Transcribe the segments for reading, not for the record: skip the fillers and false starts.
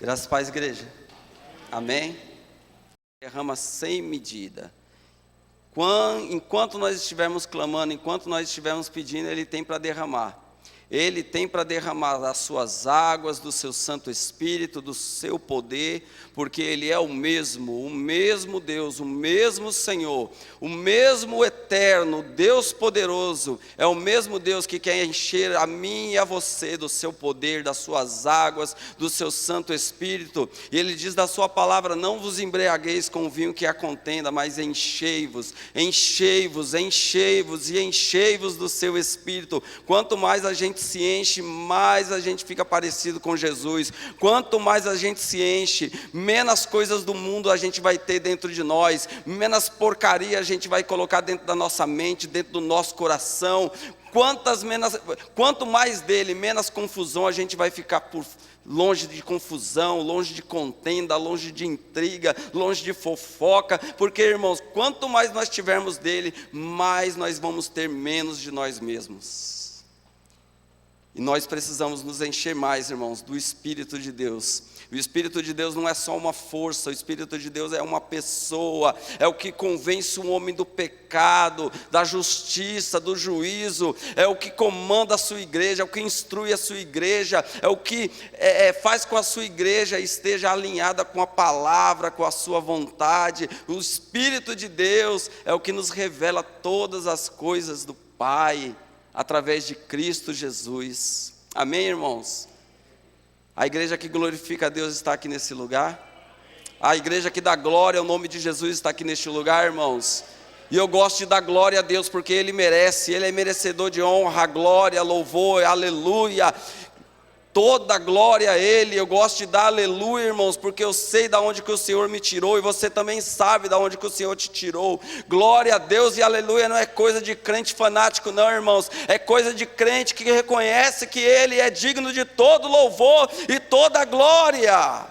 Graças a paz, igreja. Amém? Derrama sem medida. Enquanto nós estivermos clamando, enquanto nós estivermos pedindo, Ele tem para derramar. Ele tem para derramar as suas águas, do seu Santo Espírito, do seu poder, porque Ele é o mesmo Deus, o mesmo Senhor, o mesmo eterno, Deus poderoso, é o mesmo Deus que quer encher a mim e a você do seu poder, das suas águas, do seu Santo Espírito. E Ele diz da sua palavra: não vos embriagueis com o vinho que a contenda, mas enchei-vos, enchei-vos, enchei-vos e enchei-vos do seu Espírito. Quanto mais a gente se enche, mais a gente fica parecido com Jesus. Quanto mais a gente se enche, menos coisas do mundo a gente vai ter dentro de nós, menos porcaria a gente vai colocar dentro da nossa mente, dentro do nosso coração. Quanto mais dele, menos confusão a gente vai ficar longe de confusão, longe de contenda, longe de intriga, longe de fofoca, porque, irmãos, quanto mais nós tivermos dele, mais nós vamos ter menos de nós mesmos. E nós precisamos nos encher mais, irmãos, do Espírito de Deus. O Espírito de Deus não é só uma força, o Espírito de Deus é uma pessoa, é o que convence o homem do pecado, da justiça, do juízo, é o que comanda a sua igreja, é o que instrui a sua igreja, é o que faz com que a sua igreja esteja alinhada com a palavra, com a sua vontade. O Espírito de Deus é o que nos revela todas as coisas do Pai, através de Cristo Jesus. Amém, irmãos? A igreja que glorifica a Deus está aqui nesse lugar. A igreja que dá glória ao nome de Jesus está aqui neste lugar, irmãos. E eu gosto de dar glória a Deus porque Ele merece. Ele é merecedor de honra, glória, louvor, aleluia. Toda glória a Ele. Eu gosto de dar aleluia, irmãos, porque eu sei de onde que o Senhor me tirou, e você também sabe de onde que o Senhor te tirou. Glória a Deus e aleluia não é coisa de crente fanático não, irmãos, é coisa de crente que reconhece que Ele é digno de todo louvor e toda glória.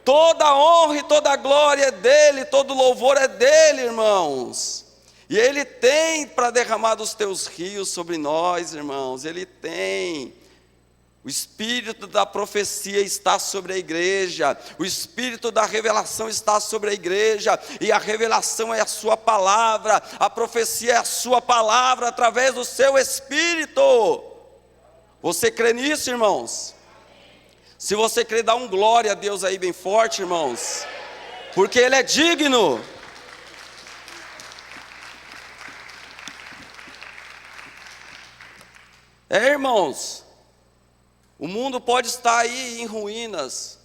Toda honra e toda glória é dEle, todo louvor é dEle, irmãos. E Ele tem para derramar dos teus rios sobre nós, irmãos, Ele tem. O Espírito da profecia está sobre a igreja, o Espírito da revelação está sobre a igreja, e a revelação é a sua palavra, a profecia é a sua palavra, através do seu Espírito. Você crê nisso, irmãos? Se você crê, dá um glória a Deus aí bem forte, irmãos, porque Ele é digno. Irmãos, o mundo pode estar aí em ruínas,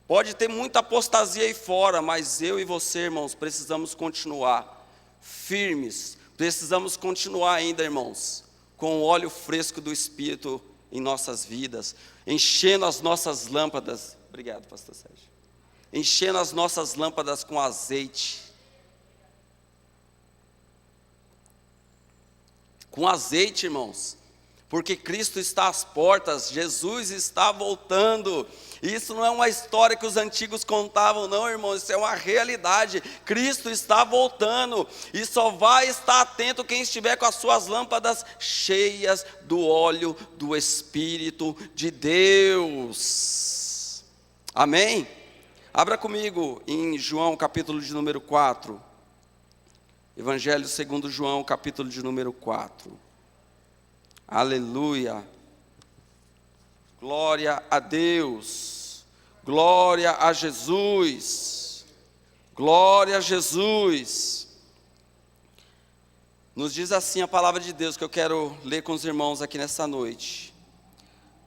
pode ter muita apostasia aí fora, mas eu e você, irmãos, precisamos continuar firmes, precisamos continuar ainda, irmãos, com o óleo fresco do Espírito em nossas vidas, enchendo as nossas lâmpadas, obrigado, pastor Sérgio, enchendo as nossas lâmpadas com azeite, irmãos, porque Cristo está às portas, Jesus está voltando. Isso não é uma história que os antigos contavam não, irmãos, isso é uma realidade. Cristo está voltando, e só vai estar atento quem estiver com as suas lâmpadas cheias do óleo do Espírito de Deus. Amém? Abra comigo em João, capítulo de número 4. Evangelho segundo João, capítulo de número 4. Aleluia, glória a Deus, glória a Jesus, glória a Jesus. Nos diz assim a palavra de Deus que eu quero ler com os irmãos aqui nessa noite.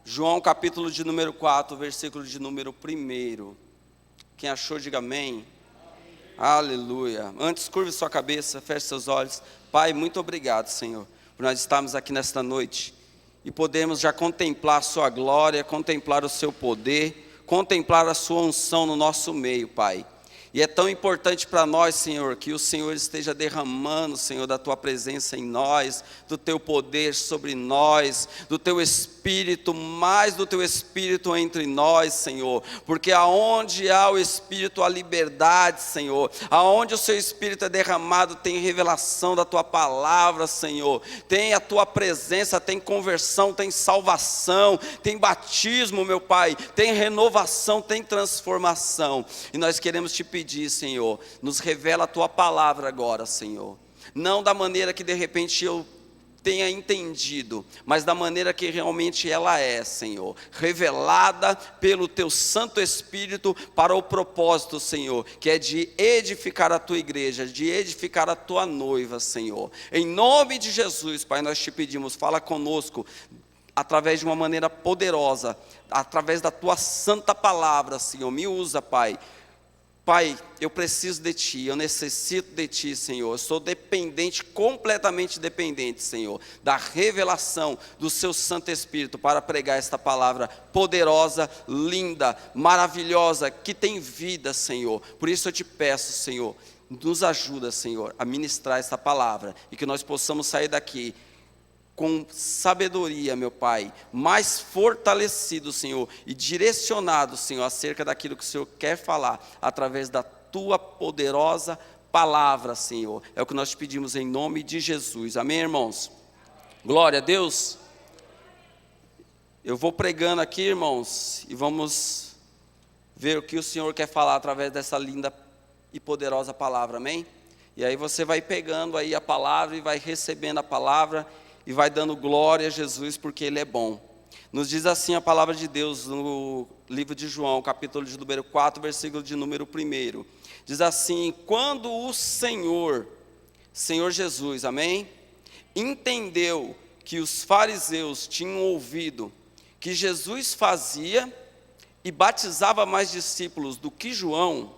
João capítulo de número 4, versículo de número 1. Quem achou, diga amém. Aleluia. Antes, curve sua cabeça, feche seus olhos. Pai, muito obrigado, Senhor, por nós estarmos aqui nesta noite e podemos já contemplar a sua glória, contemplar o seu poder, contemplar a sua unção no nosso meio, Pai. E é tão importante para nós, Senhor, que o Senhor esteja derramando, Senhor, da Tua presença em nós, do Teu poder sobre nós, do Teu Espírito, mais do Teu Espírito entre nós, Senhor. Porque aonde há o Espírito, há liberdade, Senhor. Aonde o Seu Espírito é derramado, tem revelação da Tua palavra, Senhor. Tem a Tua presença, tem conversão, tem salvação, tem batismo, meu Pai. Tem renovação, tem transformação. E nós queremos Te pedir, Senhor, nos revela a Tua palavra agora, Senhor. Não da maneira que de repente eu tenha entendido, mas da maneira que realmente ela é, Senhor. Revelada pelo Teu Santo Espírito para o propósito, Senhor, que é de edificar a Tua igreja, de edificar a Tua noiva, Senhor. Em nome de Jesus, Pai, nós Te pedimos, fala conosco através de uma maneira poderosa, através da Tua santa palavra, Senhor. Me usa, Pai. Pai, eu preciso de Ti, eu necessito de Ti, Senhor. Eu sou dependente, completamente dependente, Senhor, da revelação do Seu Santo Espírito para pregar esta palavra poderosa, linda, maravilhosa, que tem vida, Senhor. Por isso eu Te peço, Senhor, nos ajuda, Senhor, a ministrar esta palavra e que nós possamos sair daqui com sabedoria, meu Pai, mais fortalecido, Senhor, e direcionado, Senhor, acerca daquilo que o Senhor quer falar, através da Tua poderosa palavra, Senhor. É o que nós te pedimos em nome de Jesus, amém, irmãos? Glória a Deus. Eu vou pregando aqui, irmãos, e vamos ver o que o Senhor quer falar através dessa linda e poderosa palavra, amém? E aí você vai pegando aí a palavra e vai recebendo a palavra, e vai dando glória a Jesus, porque Ele é bom. Nos diz assim a palavra de Deus no livro de João, capítulo de número 4, versículo de número 1. Diz assim: quando o Senhor Jesus, amém? Entendeu que os fariseus tinham ouvido que Jesus fazia e batizava mais discípulos do que João,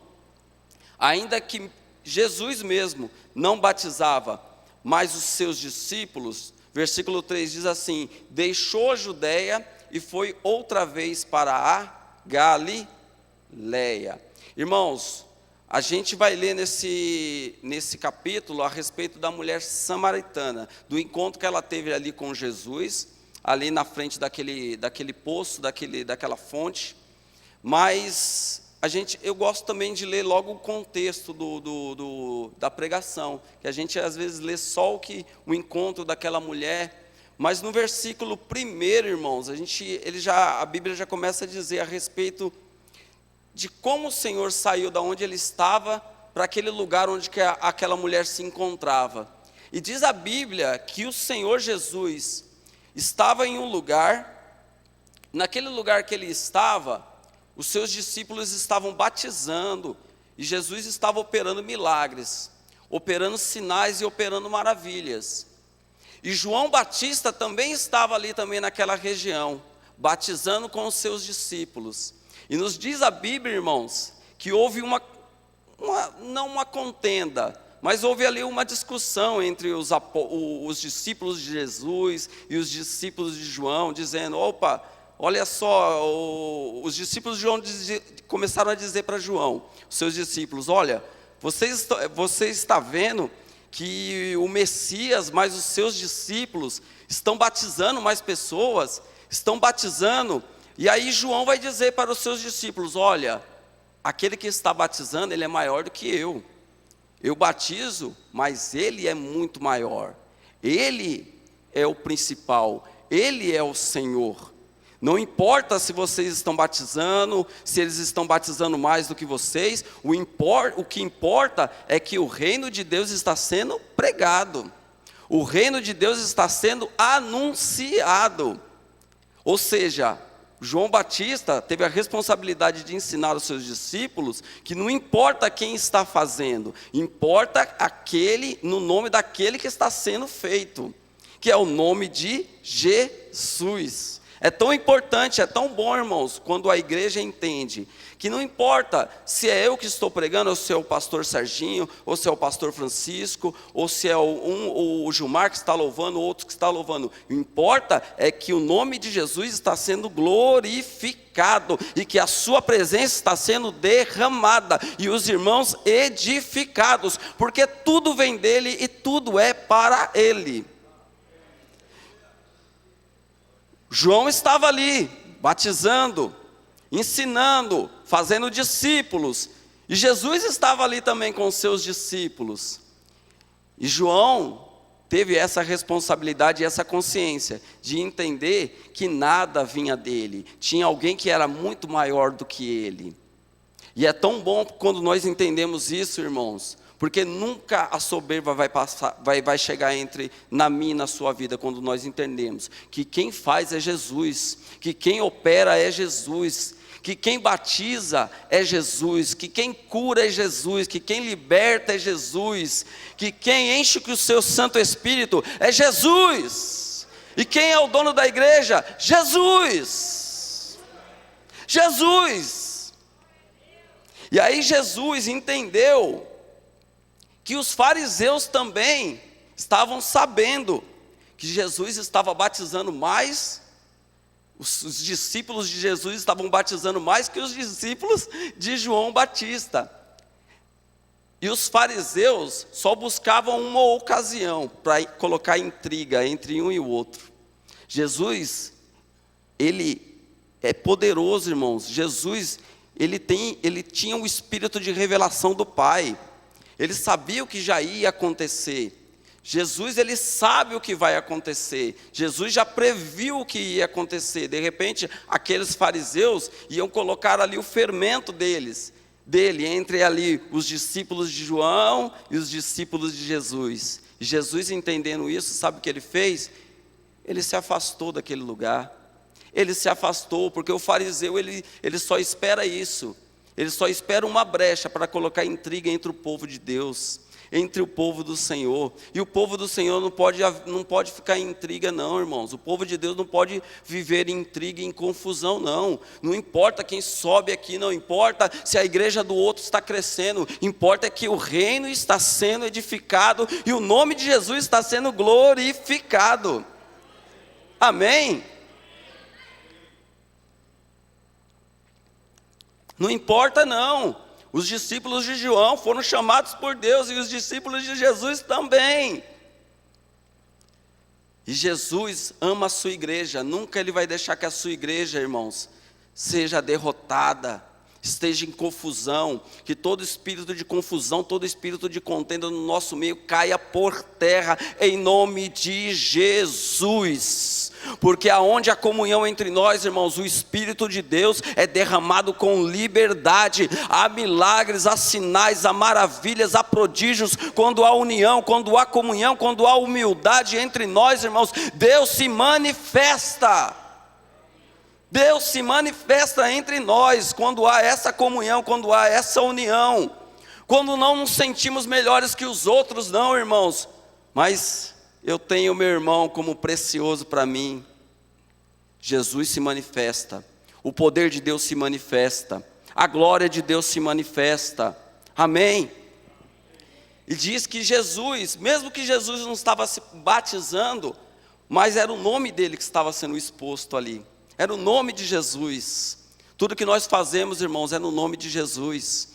ainda que Jesus mesmo não batizava, mas os seus discípulos. Versículo 3 diz assim: deixou a Judeia e foi outra vez para a Galileia. Irmãos, a gente vai ler nesse capítulo a respeito da mulher samaritana, do encontro que ela teve ali com Jesus, ali na frente daquele poço, daquela fonte. Mas eu gosto também de ler logo o contexto da pregação, que a gente às vezes lê só o encontro daquela mulher, mas no versículo 1, irmãos, a Bíblia já começa a dizer a respeito de como o Senhor saiu da onde Ele estava para aquele lugar onde aquela mulher se encontrava. E diz a Bíblia que o Senhor Jesus estava em um lugar, naquele lugar que Ele estava, os seus discípulos estavam batizando, e Jesus estava operando milagres, operando sinais e operando maravilhas. E João Batista também estava ali também naquela região, batizando com os seus discípulos. E nos diz a Bíblia, irmãos, que houve não uma contenda, mas houve ali uma discussão entre os discípulos de Jesus e os discípulos de João, dizendo: opa, olha só, os discípulos de João começaram a dizer para João, os seus discípulos: olha, você está vendo que o Messias, mais os seus discípulos, estão batizando mais pessoas, estão batizando. E aí João vai dizer para os seus discípulos: olha, aquele que está batizando, ele é maior do que eu. Eu batizo, mas ele é muito maior. Ele é o principal, ele é o Senhor. Não importa se vocês estão batizando, se eles estão batizando mais do que vocês, o que importa é que o reino de Deus está sendo pregado. O reino de Deus está sendo anunciado. Ou seja, João Batista teve a responsabilidade de ensinar os seus discípulos que não importa quem está fazendo, importa no nome daquele que está sendo feito, que é o nome de Jesus. É tão importante, é tão bom, irmãos, quando a igreja entende que não importa se é eu que estou pregando, ou se é o pastor Serginho, ou se é o pastor Francisco, ou se é o Gilmar que está louvando, ou outro que está louvando. O que importa é que o nome de Jesus está sendo glorificado e que a sua presença está sendo derramada e os irmãos edificados, porque tudo vem dele e tudo é para ele. João estava ali, batizando, ensinando, fazendo discípulos. E Jesus estava ali também com os seus discípulos. E João teve essa responsabilidade e essa consciência de entender que nada vinha dele. Tinha alguém que era muito maior do que ele. E é tão bom quando nós entendemos isso, irmãos. Porque nunca a soberba vai chegar na minha e na sua vida, quando nós entendemos que quem faz é Jesus, que quem opera é Jesus, que quem batiza é Jesus, que quem cura é Jesus, que quem liberta é Jesus, que quem enche com o seu Santo Espírito é Jesus, e quem é o dono da igreja? Jesus. Jesus. E aí Jesus entendeu que os fariseus também estavam sabendo que Jesus estava batizando mais, os discípulos de Jesus estavam batizando mais que os discípulos de João Batista. E os fariseus só buscavam uma ocasião para colocar intriga entre um e o outro. Jesus, ele é poderoso, irmãos. Jesus, ele tinha um espírito de revelação do Pai. Ele sabia o que já ia acontecer. Jesus, ele sabe o que vai acontecer. Jesus já previu o que ia acontecer. De repente, aqueles fariseus iam colocar ali o fermento dele, entre ali os discípulos de João e os discípulos de Jesus. E Jesus, entendendo isso, sabe o que ele fez? Ele se afastou daquele lugar. Ele se afastou, porque o fariseu, ele só espera isso. Ele só espera uma brecha para colocar intriga entre o povo de Deus, entre o povo do Senhor. E o povo do Senhor não pode ficar em intriga não, irmãos. O povo de Deus não pode viver em intriga e em confusão não. Não importa quem sobe aqui, não importa se a igreja do outro está crescendo. Importa é que o reino está sendo edificado e o nome de Jesus está sendo glorificado. Amém? Não importa não, os discípulos de João foram chamados por Deus e os discípulos de Jesus também. E Jesus ama a sua igreja, nunca ele vai deixar que a sua igreja, irmãos, seja derrotada, esteja em confusão, que todo espírito de confusão, todo espírito de contenda no nosso meio caia por terra, em nome de Jesus. Porque aonde há comunhão entre nós, irmãos, o Espírito de Deus é derramado com liberdade. Há milagres, há sinais, há maravilhas, há prodígios. Quando há união, quando há comunhão, quando há humildade entre nós, irmãos, Deus se manifesta. Deus se manifesta entre nós quando há essa comunhão, quando há essa união. Quando não nos sentimos melhores que os outros, não, irmãos, mas eu tenho meu irmão como precioso para mim. Jesus se manifesta, o poder de Deus se manifesta, a glória de Deus se manifesta, amém? E diz que Jesus, mesmo que Jesus não estava se batizando, mas era o nome dele que estava sendo exposto ali, era o nome de Jesus. Tudo que nós fazemos, irmãos, é no nome de Jesus.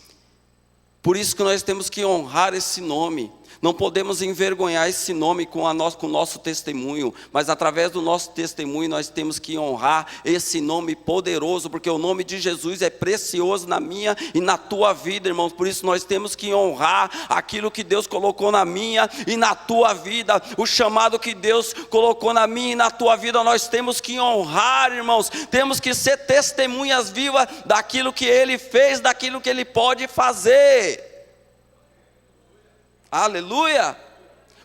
Por isso que nós temos que honrar esse nome. Não podemos envergonhar esse nome com o nosso testemunho, mas através do nosso testemunho nós temos que honrar esse nome poderoso, porque o nome de Jesus é precioso na minha e na tua vida, irmãos. Por isso nós temos que honrar aquilo que Deus colocou na minha e na tua vida, o chamado que Deus colocou na minha e na tua vida, nós temos que honrar, irmãos. Temos que ser testemunhas vivas daquilo que Ele fez, daquilo que Ele pode fazer. Aleluia,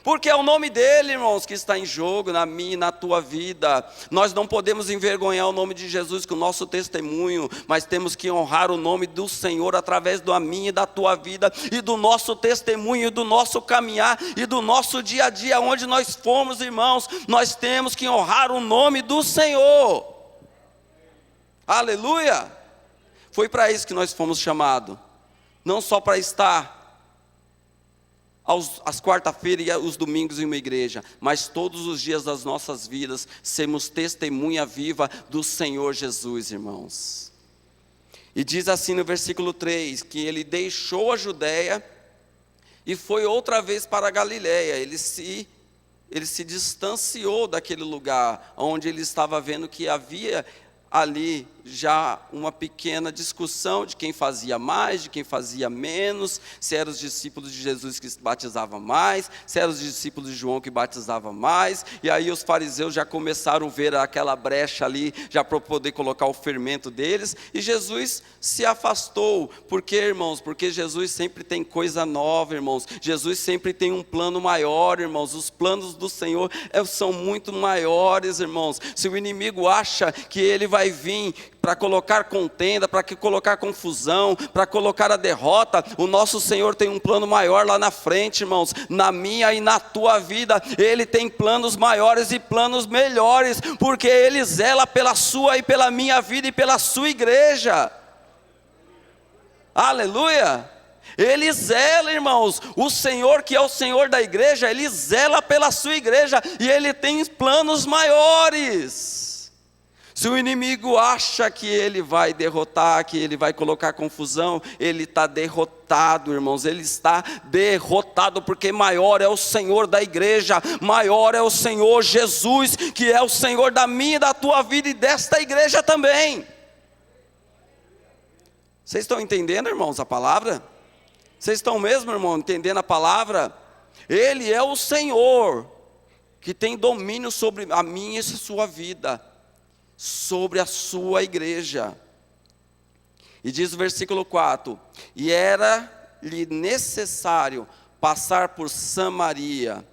porque é o nome dele, irmãos, que está em jogo na minha e na tua vida. Nós não podemos envergonhar o nome de Jesus com o nosso testemunho, mas temos que honrar o nome do Senhor através da minha e da tua vida, e do nosso testemunho, e do nosso caminhar, e do nosso dia a dia, onde nós formos, irmãos, nós temos que honrar o nome do Senhor. Aleluia! Foi para isso que nós fomos chamados. Não só para estar às quarta-feiras e os domingos em uma igreja, mas todos os dias das nossas vidas, sermos testemunha viva do Senhor Jesus, irmãos. E diz assim no versículo 3, que ele deixou a Judéia e foi outra vez para a Galiléia. Ele se distanciou daquele lugar, onde ele estava vendo que havia ali já uma pequena discussão de quem fazia mais, de quem fazia menos, se eram os discípulos de Jesus que batizavam mais, se eram os discípulos de João que batizavam mais, e aí os fariseus já começaram a ver aquela brecha ali, já para poder colocar o fermento deles, e Jesus se afastou. Por quê, irmãos? Porque Jesus sempre tem coisa nova, irmãos. Jesus sempre tem um plano maior, irmãos. Os planos do Senhor são muito maiores, irmãos. Se o inimigo acha que ele vai vir para colocar contenda, para colocar confusão, para colocar a derrota, o nosso Senhor tem um plano maior lá na frente, irmãos. Na minha e na tua vida, Ele tem planos maiores e planos melhores, porque Ele zela pela sua e pela minha vida e pela sua igreja. Aleluia! Ele zela, irmãos. O Senhor, que é o Senhor da igreja, Ele zela pela sua igreja, e Ele tem planos maiores. Se o inimigo acha que ele vai derrotar, que ele vai colocar confusão, ele está derrotado, irmãos. Ele está derrotado, porque maior é o Senhor da igreja, maior é o Senhor Jesus, que é o Senhor da minha e da tua vida e desta igreja também. Vocês estão entendendo, irmãos, a palavra? Vocês estão mesmo, irmão, entendendo a palavra? Ele é o Senhor que tem domínio sobre a minha e a sua vida, sobre a sua igreja. E diz o versículo 4: e era-lhe necessário passar por Samaria.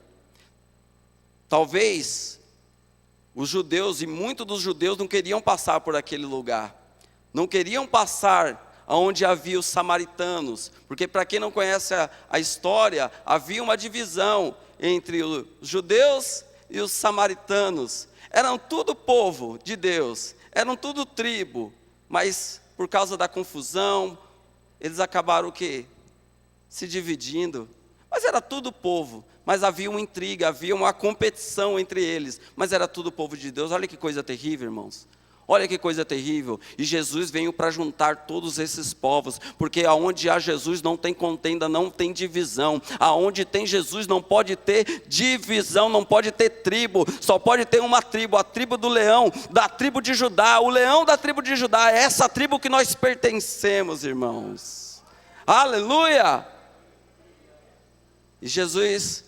Talvez os judeus, e muitos dos judeus, não queriam passar por aquele lugar, não queriam passar onde havia os samaritanos, porque para quem não conhece a história, havia uma divisão entre os judeus e os samaritanos. Eram tudo povo de Deus, eram tudo tribo, mas por causa da confusão, eles acabaram o quê? Se dividindo. Mas era tudo povo, mas havia uma intriga, havia uma competição entre eles, mas era tudo povo de Deus. Olha que coisa terrível, irmãos. Olha que coisa terrível. E Jesus veio para juntar todos esses povos, porque aonde há Jesus não tem contenda, não tem divisão. Aonde tem Jesus não pode ter divisão, não pode ter tribo, só pode ter uma tribo, a tribo do leão, da tribo de Judá. O leão da tribo de Judá é essa tribo que nós pertencemos, irmãos. Aleluia! E Jesus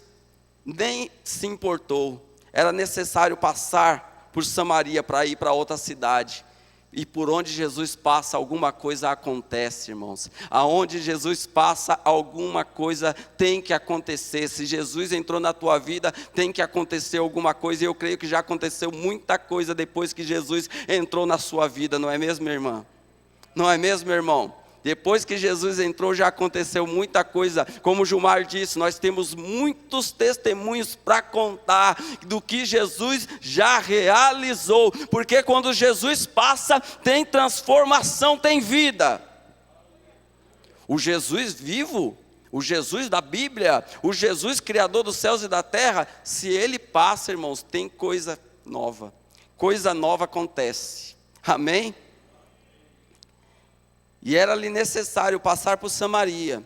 nem se importou. Era necessário passar por Samaria para ir para outra cidade. E por onde Jesus passa, alguma coisa acontece, irmãos. Aonde Jesus passa, alguma coisa tem que acontecer. Se Jesus entrou na tua vida, tem que acontecer alguma coisa. E eu creio que já aconteceu muita coisa depois que Jesus entrou na sua vida. Não é mesmo, minha irmã? Não é mesmo, meu irmão? Depois que Jesus entrou, já aconteceu muita coisa. Como o Gilmar disse, nós temos muitos testemunhos para contar do que Jesus já realizou. Porque quando Jesus passa, tem transformação, tem vida. O Jesus vivo, o Jesus da Bíblia, o Jesus criador dos céus e da terra, se ele passa, irmãos, tem coisa nova. Coisa nova acontece. Amém? E era-lhe necessário passar por Samaria.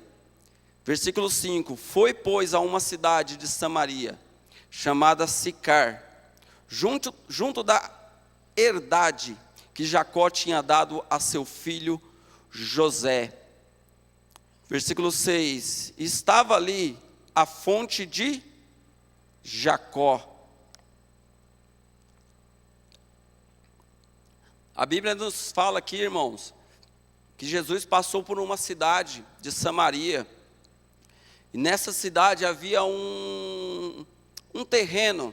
Versículo 5: foi, pois, a uma cidade de Samaria, chamada Sicar, junto da herdade que Jacó tinha dado a seu filho José. Versículo 6: estava ali a fonte de Jacó. A Bíblia nos fala aqui, irmãos, que Jesus passou por uma cidade de Samaria, e nessa cidade havia um terreno,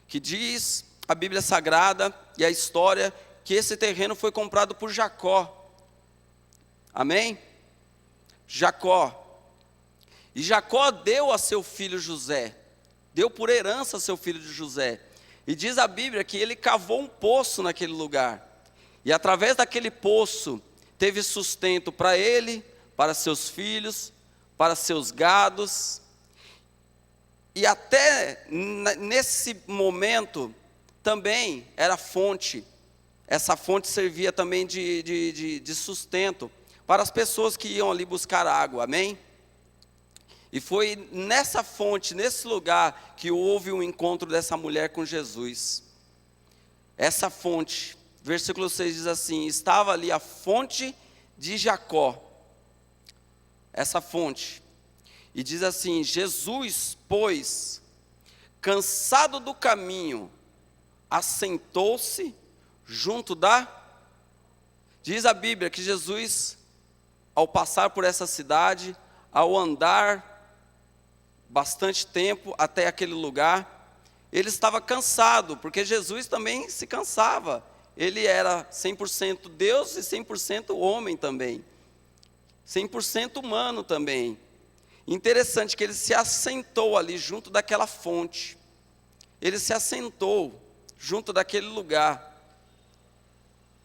que diz a Bíblia Sagrada e a história, que esse terreno foi comprado por Jacó. Amém? Jacó. E Jacó deu a seu filho José, deu por herança a seu filho de José, e diz a Bíblia que ele cavou um poço naquele lugar. E através daquele poço, teve sustento para ele, para seus filhos, para seus gados. E até nesse momento, também era fonte. Essa fonte servia também de sustento para as pessoas que iam ali buscar água, amém? E foi nessa fonte, nesse lugar, que houve um encontro dessa mulher com Jesus. Essa fonte, versículo 6 diz assim: estava ali a fonte de Jacó. Essa fonte. E diz assim: Jesus, pois, cansado do caminho, assentou-se junto da... Diz a Bíblia que Jesus, ao passar por essa cidade, ao andar bastante tempo até aquele lugar, ele estava cansado, porque Jesus também se cansava. Ele era 100% Deus e 100% homem também. 100% humano também. Interessante que ele se assentou ali junto daquela fonte. Ele se assentou junto daquele lugar.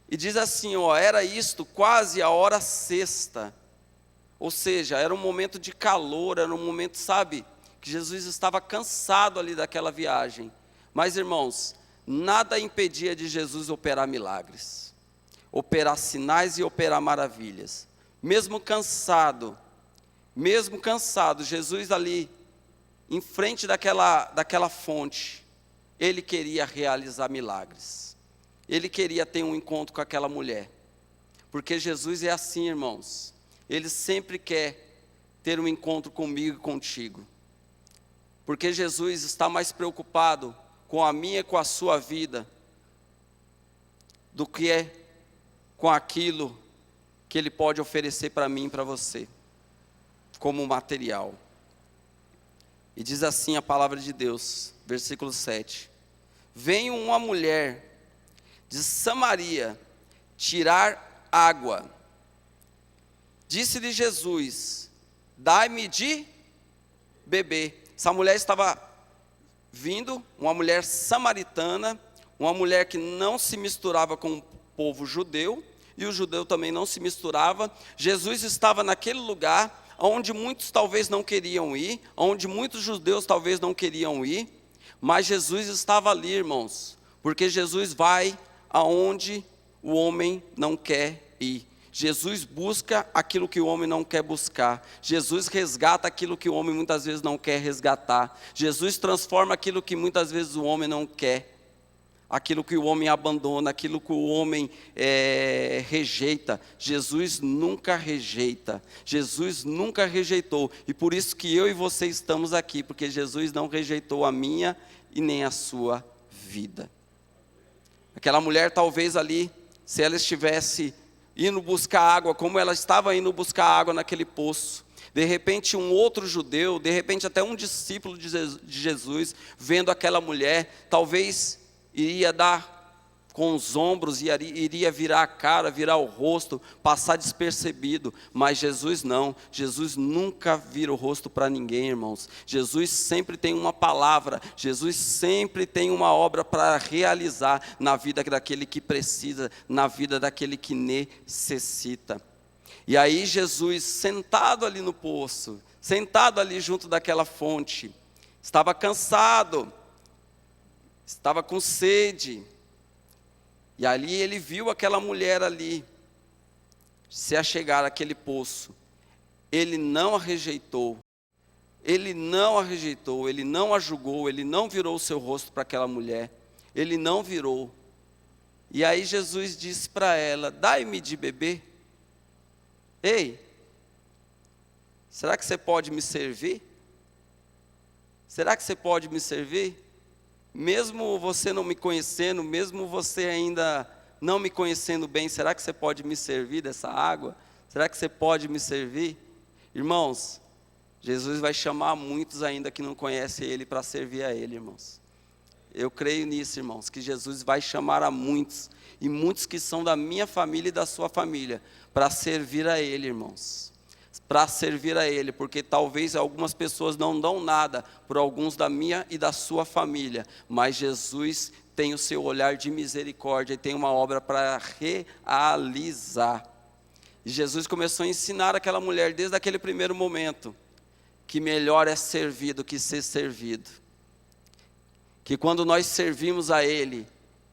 E diz assim, ó, era isto quase a hora sexta. Ou seja, era um momento de calor, era um momento, sabe, que Jesus estava cansado ali daquela viagem. Mas, irmãos, nada impedia de Jesus operar milagres, operar sinais e operar maravilhas. Mesmo cansado, Jesus ali, em frente daquela fonte, ele queria realizar milagres. Ele queria ter um encontro com aquela mulher. Porque Jesus é assim, irmãos. Ele sempre quer ter um encontro comigo e contigo. Porque Jesus está mais preocupado com a minha e com a sua vida do que com aquilo que Ele pode oferecer para mim e para você, como material. E diz assim a palavra de Deus, versículo 7. Veio uma mulher de Samaria tirar água. Disse-lhe Jesus: dai-me de beber. Essa mulher estava vindo, uma mulher samaritana, uma mulher que não se misturava com o povo judeu, e o judeu também não se misturava. Jesus estava naquele lugar onde muitos talvez não queriam ir, onde muitos judeus talvez não queriam ir, mas Jesus estava ali, irmãos, porque Jesus vai aonde o homem não quer ir. Jesus busca aquilo que o homem não quer buscar. Jesus resgata aquilo que o homem muitas vezes não quer resgatar. Jesus transforma aquilo que muitas vezes o homem não quer. Aquilo que o homem abandona, aquilo que o homem rejeita. Jesus nunca rejeita. Jesus nunca rejeitou. E por isso que eu e você estamos aqui, porque Jesus não rejeitou a minha e nem a sua vida. Aquela mulher talvez ali, se ela estivesse indo buscar água, como ela estava indo buscar água naquele poço, de repente um outro judeu, de repente até um discípulo de Jesus, vendo aquela mulher, talvez iria dar com os ombros, iria virar a cara, virar o rosto, passar despercebido. Mas Jesus não, Jesus nunca vira o rosto para ninguém, irmãos. Jesus sempre tem uma palavra, Jesus sempre tem uma obra para realizar na vida daquele que precisa, na vida daquele que necessita. E aí Jesus, sentado ali no poço, sentado ali junto daquela fonte, estava cansado, estava com sede. E ali ele viu aquela mulher ali se achegar àquele poço. Ele não a rejeitou. Ele não a rejeitou, ele não a julgou, ele não virou o seu rosto para aquela mulher. Ele não virou. E aí Jesus disse para ela: dai-me de beber. Ei, será que você pode me servir? Será que você pode me servir? Mesmo você não me conhecendo, mesmo você ainda não me conhecendo bem, será que você pode me servir dessa água? Será que você pode me servir? Irmãos, Jesus vai chamar muitos ainda que não conhecem Ele para servir a Ele, irmãos. Eu creio nisso, irmãos, que Jesus vai chamar a muitos, e muitos que são da minha família e da sua família, para servir a Ele, irmãos. para servir a Ele, porque talvez algumas pessoas não dão nada por alguns da minha e da sua família, mas Jesus tem o seu olhar de misericórdia e tem uma obra para realizar. E Jesus começou a ensinar aquela mulher desde aquele primeiro momento, que melhor é servir do que ser servido. Que quando nós servimos a Ele,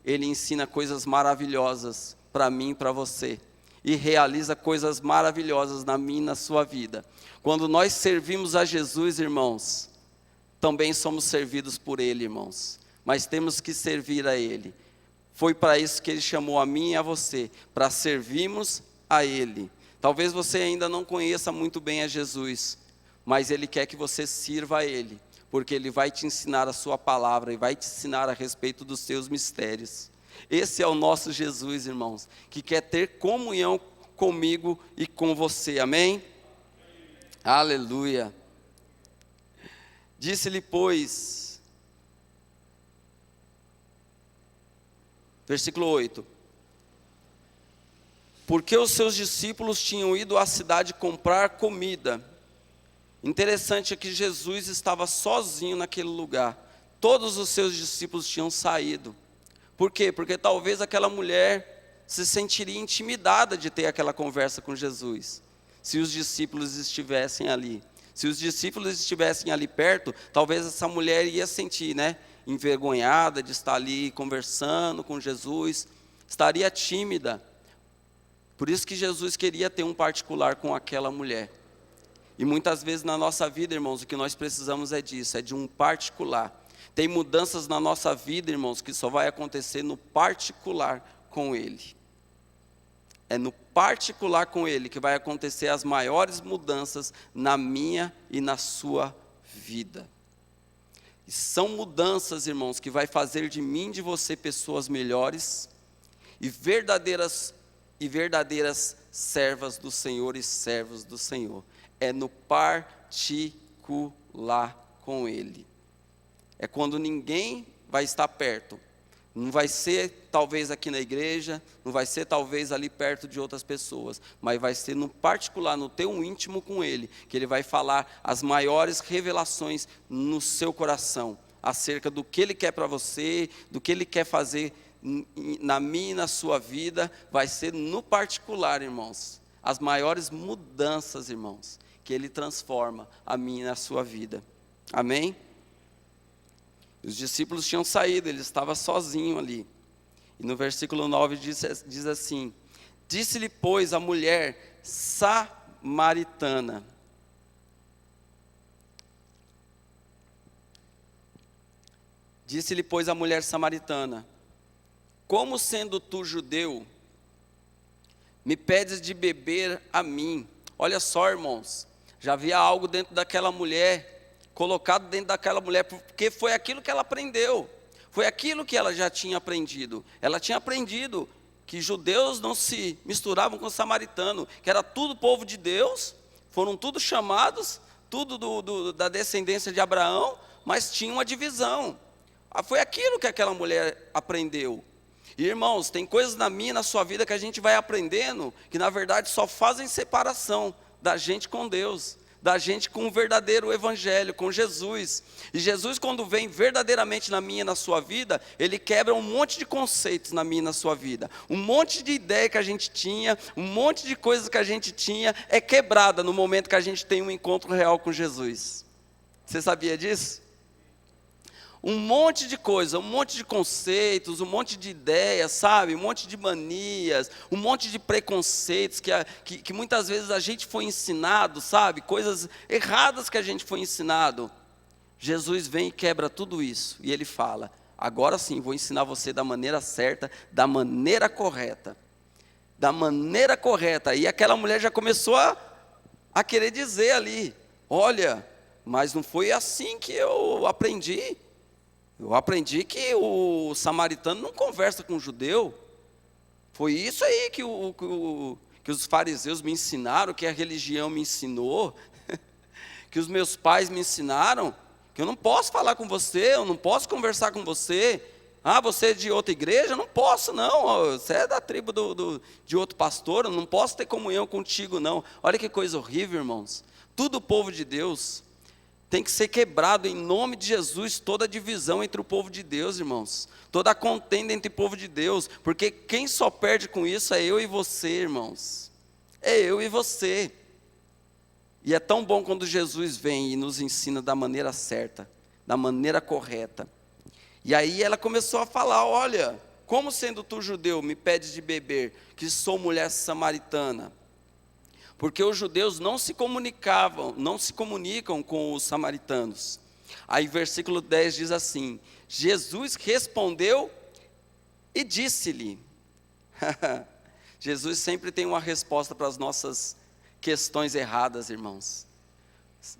Ele ensina coisas maravilhosas para mim e para você. E realiza coisas maravilhosas na minha e na sua vida. Quando nós servimos a Jesus, irmãos, também somos servidos por Ele, irmãos. Mas temos que servir a Ele. Foi para isso que Ele chamou a mim e a você, para servirmos a Ele. Talvez você ainda não conheça muito bem a Jesus, mas Ele quer que você sirva a Ele, porque Ele vai te ensinar a sua palavra e vai te ensinar a respeito dos seus mistérios. Esse é o nosso Jesus, irmãos, que quer ter comunhão comigo e com você, amém? Aleluia. Disse-lhe, pois, versículo 8, porque os seus discípulos tinham ido à cidade comprar comida. Interessante é que Jesus estava sozinho naquele lugar, todos os seus discípulos tinham saído. Por quê? Porque talvez aquela mulher se sentiria intimidada de ter aquela conversa com Jesus, se os discípulos estivessem ali. Se os discípulos estivessem ali perto, talvez essa mulher ia sentir, envergonhada de estar ali conversando com Jesus, estaria tímida. Por isso que Jesus queria ter um particular com aquela mulher. E muitas vezes na nossa vida, irmãos, o que nós precisamos é disso, é de um particular. Tem mudanças na nossa vida, irmãos, que só vai acontecer no particular com Ele. É no particular com Ele que vai acontecer as maiores mudanças na minha e na sua vida. E são mudanças, irmãos, que vai fazer de mim e de você pessoas melhores e verdadeiras servas do Senhor e servos do Senhor. É no particular com Ele. É quando ninguém vai estar perto. Não vai ser talvez aqui na igreja, não vai ser talvez ali perto de outras pessoas, mas vai ser no particular, no teu íntimo com Ele, que Ele vai falar as maiores revelações no seu coração, acerca do que Ele quer para você, do que Ele quer fazer na minha e na sua vida. Vai ser no particular, irmãos, as maiores mudanças, irmãos, que Ele transforma a minha e a sua vida. Amém? Os discípulos tinham saído, ele estava sozinho ali. E no versículo 9 diz assim: disse-lhe, pois, a mulher samaritana. Disse-lhe, pois, a mulher samaritana: como sendo tu judeu, me pedes de beber a mim? Olha só, irmãos, já havia algo dentro daquela mulher, colocado dentro daquela mulher, porque foi aquilo que ela aprendeu, foi aquilo que ela já tinha aprendido. Ela tinha aprendido que judeus não se misturavam com samaritano, que era tudo povo de Deus, foram todos chamados, tudo da descendência de Abraão, mas tinha uma divisão. Foi aquilo que aquela mulher aprendeu. E, irmãos, tem coisas na minha e na sua vida que a gente vai aprendendo, que na verdade só fazem separação da gente com Deus, da gente com o verdadeiro evangelho, com Jesus. E Jesus, quando vem verdadeiramente na minha e na sua vida, Ele quebra um monte de conceitos na minha e na sua vida. Um monte de ideia que a gente tinha, um monte de coisas que a gente tinha, é quebrada no momento que a gente tem um encontro real com Jesus. Você sabia disso? Um monte de coisa, um monte de conceitos, um monte de ideias, sabe? Um monte de manias, um monte de preconceitos que muitas vezes a gente foi ensinado, sabe? Coisas erradas que a gente foi ensinado. Jesus vem e quebra tudo isso. E Ele fala: agora sim, vou ensinar você da maneira certa, da maneira correta. Da maneira correta. E aquela mulher já começou a querer dizer ali: olha, mas não foi assim que eu aprendi. Eu aprendi que o samaritano não conversa com o judeu. Foi isso aí que os fariseus me ensinaram, que a religião me ensinou, que os meus pais me ensinaram, que eu não posso falar com você, eu não posso conversar com você. Ah, você é de outra igreja? Não posso não, você é da tribo de outro pastor, eu não posso ter comunhão contigo não. Olha que coisa horrível, irmãos. Tudo o povo de Deus tem que ser quebrado em nome de Jesus, toda a divisão entre o povo de Deus, irmãos. Toda a contenda entre o povo de Deus, porque quem só perde com isso é eu e você, irmãos. É eu e você. E é tão bom quando Jesus vem e nos ensina da maneira certa, da maneira correta. E aí ela começou a falar, olha, como sendo tu judeu me pedes de beber, que sou mulher samaritana? Porque os judeus não se comunicam com os samaritanos. Aí versículo 10 diz assim, Jesus respondeu e disse-lhe. Jesus sempre tem uma resposta para as nossas questões erradas, irmãos.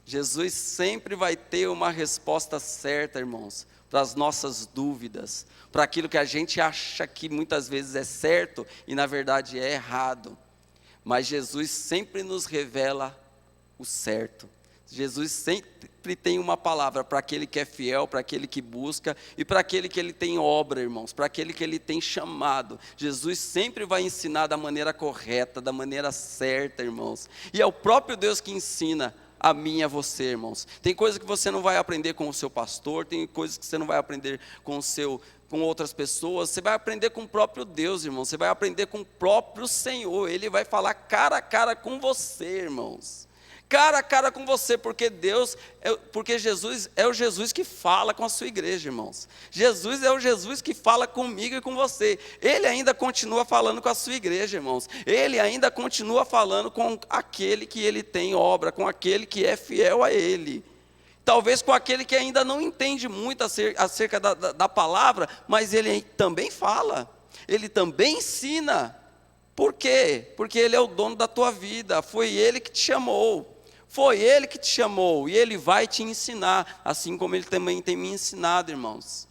Jesus sempre vai ter uma resposta certa, irmãos, para as nossas dúvidas, para aquilo que a gente acha que muitas vezes é certo e na verdade é errado. Mas Jesus sempre nos revela o certo. Jesus sempre tem uma palavra para aquele que é fiel, para aquele que busca e para aquele que ele tem obra, irmãos, para aquele que ele tem chamado. Jesus sempre vai ensinar da maneira correta, da maneira certa, irmãos. E é o próprio Deus que ensina a mim e a você, irmãos. Tem coisas que você não vai aprender com o seu pastor, tem coisas que você não vai aprender com outras pessoas, você vai aprender com o próprio Deus, irmão, você vai aprender com o próprio Senhor, Ele vai falar cara a cara com você, irmãos, cara a cara com você, porque Jesus é o Jesus que fala com a sua igreja, irmãos, Jesus é o Jesus que fala comigo e com você, Ele ainda continua falando com a sua igreja, irmãos, Ele ainda continua falando com aquele que Ele tem obra, com aquele que é fiel a Ele, talvez com aquele que ainda não entende muito acerca da palavra, mas ele também fala, ele também ensina. Por quê? Porque ele é o dono da tua vida, foi ele que te chamou, e ele vai te ensinar, assim como ele também tem me ensinado, irmãos.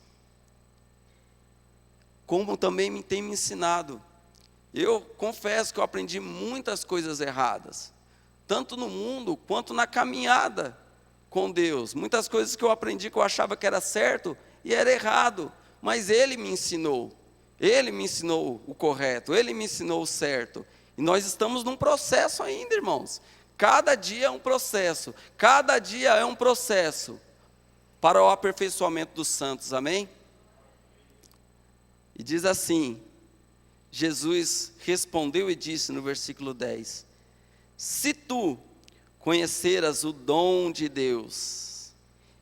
Como também tem me ensinado. Eu confesso que eu aprendi muitas coisas erradas, tanto no mundo quanto na caminhada com Deus, muitas coisas que eu aprendi que eu achava que era certo e era errado, mas Ele me ensinou o correto, Ele me ensinou o certo, e nós estamos num processo ainda, irmãos, cada dia é um processo para o aperfeiçoamento dos santos, amém? E diz assim, Jesus respondeu e disse no versículo 10, se tu conheceras o dom de Deus,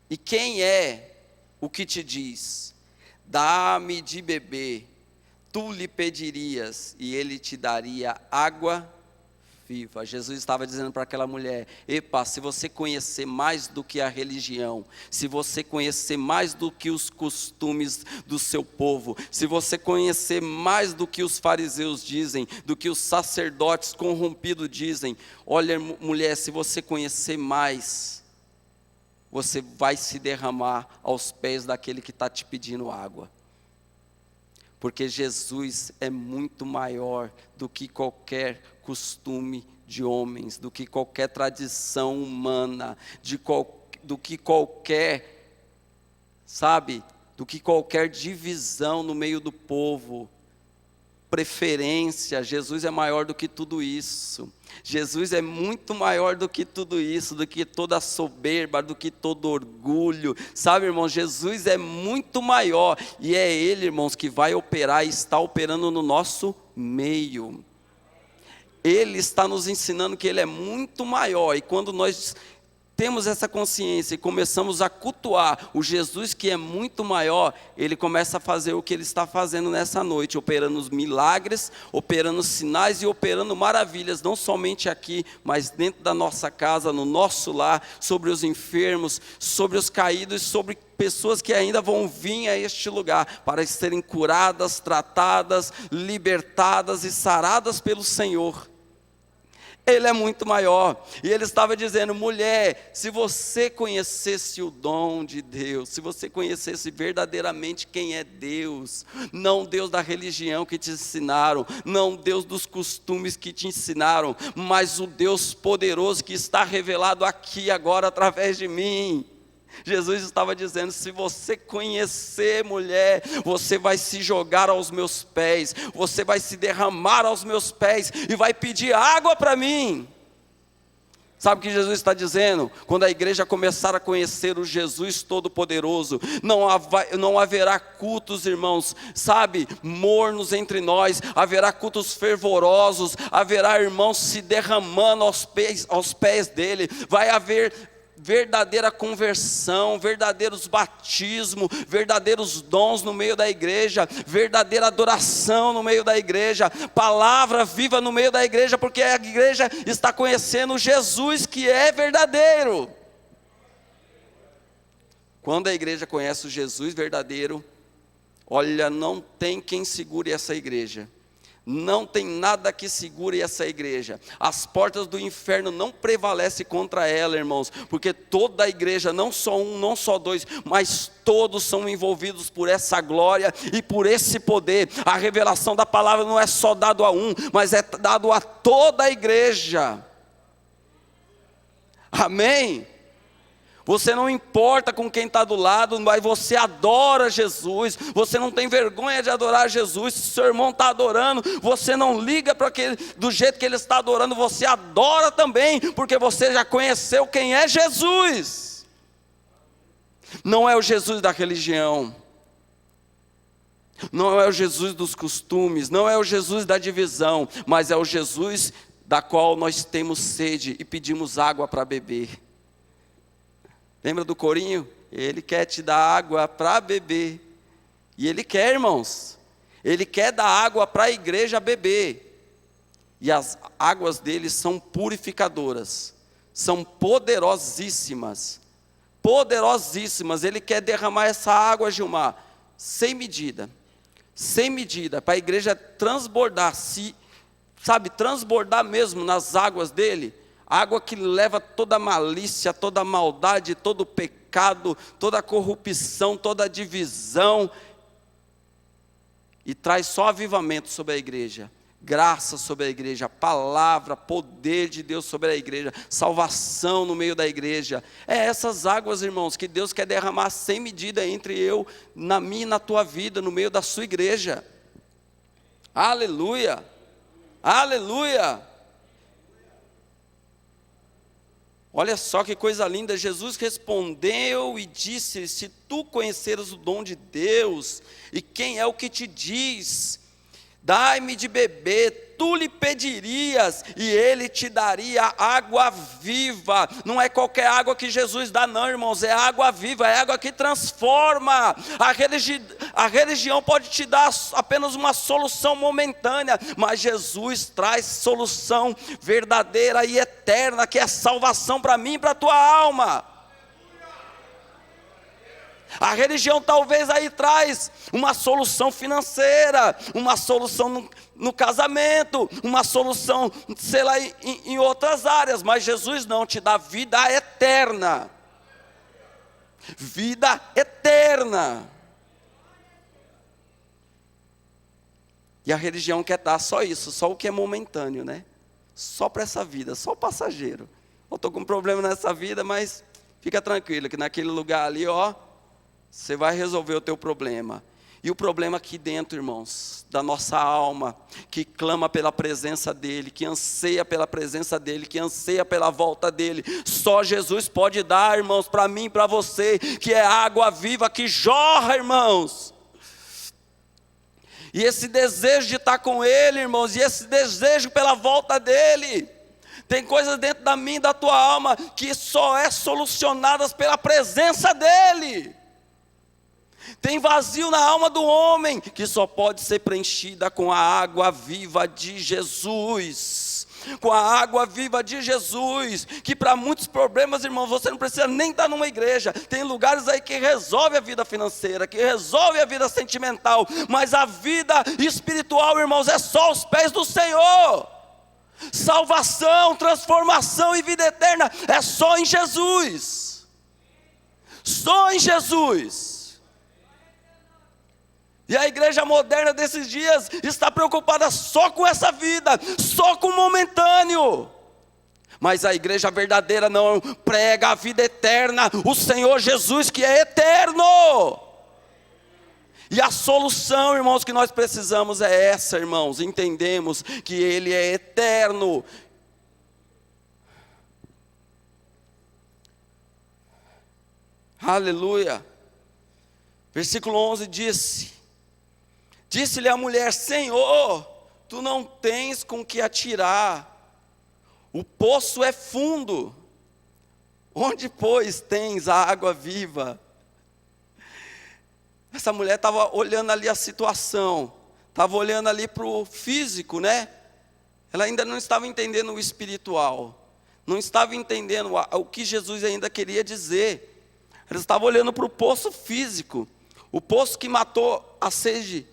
e quem é o que te diz, dá-me de beber, tu lhe pedirias, e ele te daria água viva. Jesus estava dizendo para aquela mulher, epa, se você conhecer mais do que a religião, se você conhecer mais do que os costumes do seu povo, se você conhecer mais do que os fariseus dizem, do que os sacerdotes corrompidos dizem, olha mulher, se você conhecer mais, você vai se derramar aos pés daquele que está te pedindo água. Porque Jesus é muito maior do que qualquer costume de homens, do que qualquer tradição humana, do que qualquer divisão no meio do povo, preferência. Jesus é maior do que tudo isso. Jesus é muito maior do que tudo isso, do que toda soberba, do que todo orgulho, sabe, irmãos, Jesus é muito maior, e é Ele, irmãos, que vai operar e está operando no nosso meio. Ele está nos ensinando que Ele é muito maior, e quando nós temos essa consciência e começamos a cultuar o Jesus que é muito maior, Ele começa a fazer o que Ele está fazendo nessa noite, operando os milagres, operando sinais e operando maravilhas, não somente aqui, mas dentro da nossa casa, no nosso lar, sobre os enfermos, sobre os caídos, sobre pessoas que ainda vão vir a este lugar, para serem curadas, tratadas, libertadas e saradas pelo Senhor. Ele é muito maior, e Ele estava dizendo, mulher, se você conhecesse o dom de Deus, se você conhecesse verdadeiramente quem é Deus, não Deus da religião que te ensinaram, não Deus dos costumes que te ensinaram, mas o Deus poderoso que está revelado aqui agora através de mim, Jesus estava dizendo: se você conhecer, mulher, você vai se jogar aos meus pés, você vai se derramar aos meus pés e vai pedir água para mim. Sabe o que Jesus está dizendo? Quando a igreja começar a conhecer o Jesus Todo-Poderoso, não haverá cultos, irmãos, sabe, mornos entre nós, haverá cultos fervorosos, haverá irmãos se derramando aos pés dele, vai haver verdadeira conversão, verdadeiros batismos, verdadeiros dons no meio da igreja, verdadeira adoração no meio da igreja, palavra viva no meio da igreja, porque a igreja está conhecendo Jesus que é verdadeiro. Quando a igreja conhece o Jesus verdadeiro, olha, não tem quem segure essa igreja. Não tem nada que segure essa igreja. As portas do inferno não prevalecem contra ela, irmãos, porque toda a igreja, não só um, não só dois, mas todos são envolvidos por essa glória e por esse poder. A revelação da palavra não é só dado a um, mas é dado a toda a igreja. Amém? Você não importa com quem está do lado, mas você adora Jesus, você não tem vergonha de adorar Jesus. Se seu irmão está adorando, você não liga para aquele, do jeito que ele está adorando, você adora também, porque você já conheceu quem é Jesus. Não é o Jesus da religião, não é o Jesus dos costumes, não é o Jesus da divisão, mas é o Jesus da qual nós temos sede e pedimos água para beber. Lembra do corinho? Ele quer te dar água para beber. E Ele quer, irmãos. Ele quer dar água para a igreja beber. E as águas dele são purificadoras. São poderosíssimas. Poderosíssimas. Ele quer derramar essa água, Gilmar, sem medida. Sem medida. Para a igreja transbordar. Transbordar mesmo nas águas dele. Água que leva toda a malícia, toda a maldade, todo o pecado, toda a corrupção, toda a divisão. E traz só avivamento sobre a igreja. Graça sobre a igreja, palavra, poder de Deus sobre a igreja, salvação no meio da igreja. É essas águas, irmãos, que Deus quer derramar sem medida entre eu, na minha e na tua vida, no meio da sua igreja. Aleluia! Aleluia! Olha só que coisa linda, Jesus respondeu e disse: se tu conheceres o dom de Deus, e quem é o que te diz, dai-me de beber, tu lhe pedirias, e ele te daria água viva. Não é qualquer água que Jesus dá não, irmãos, é água viva, é água que transforma. A religião pode te dar apenas uma solução momentânea, mas Jesus traz solução verdadeira e eterna, que é salvação para mim e para a tua alma. A religião talvez aí traz uma solução financeira, uma solução no casamento, uma solução, sei lá, em outras áreas, mas Jesus não, te dá vida eterna. Vida eterna. E a religião quer dar só isso, só o que é momentâneo, né? Só para essa vida, só o passageiro. Eu estou com um problema nessa vida, mas fica tranquilo, que naquele lugar ali, ó, você vai resolver o teu problema. E o problema aqui dentro, irmãos, da nossa alma, que clama pela presença dEle, que anseia pela presença dEle, que anseia pela volta dEle, só Jesus pode dar, irmãos, para mim e para você, que é água viva que jorra, irmãos. E esse desejo de estar com Ele, irmãos, e esse desejo pela volta dEle, tem coisas dentro da minha e da tua alma, que só é solucionadas pela presença dEle. Tem vazio na alma do homem, que só pode ser preenchida com a água viva de Jesus. Com a água viva de Jesus, que para muitos problemas, irmãos, você não precisa nem estar numa igreja. Tem lugares aí que resolve a vida financeira, que resolve a vida sentimental, mas a vida espiritual, irmãos, é só aos pés do Senhor. Salvação, transformação e vida eterna é só em Jesus. Só em Jesus. E a igreja moderna desses dias está preocupada só com essa vida, só com o momentâneo. Mas a igreja verdadeira não prega a vida eterna, o Senhor Jesus que é eterno. E a solução, irmãos, que nós precisamos é essa, irmãos. Entendemos que Ele é eterno. Aleluia. Versículo 11 disse-lhe a mulher: Senhor, tu não tens com que atirar, o poço é fundo, onde pois tens a água viva? Essa mulher estava olhando ali a situação, estava olhando ali para o físico, né? Ela ainda não estava entendendo o espiritual, não estava entendendo o que Jesus ainda queria dizer. Ela estava olhando para o poço físico, o poço que matou a sede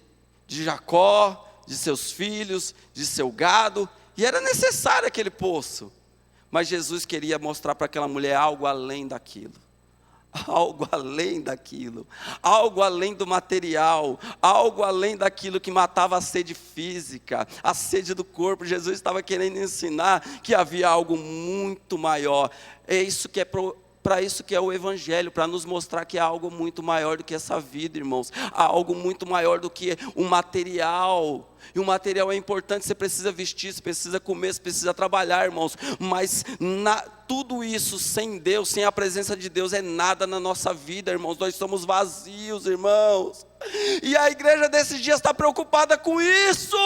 de Jacó, de seus filhos, de seu gado, e era necessário aquele poço. Mas Jesus queria mostrar para aquela mulher algo além daquilo. Algo além daquilo, algo além do material, algo além daquilo que matava a sede física, a sede do corpo. Jesus estava querendo ensinar que havia algo muito maior. É isso que é para isso que é o Evangelho, para nos mostrar que há algo muito maior do que essa vida, irmãos. Há algo muito maior do que o material. E o material é importante, você precisa vestir, você precisa comer, você precisa trabalhar, irmãos. Mas tudo isso sem Deus, sem a presença de Deus, é nada na nossa vida, irmãos. Nós somos vazios, irmãos. E a igreja desses dias está preocupada com isso,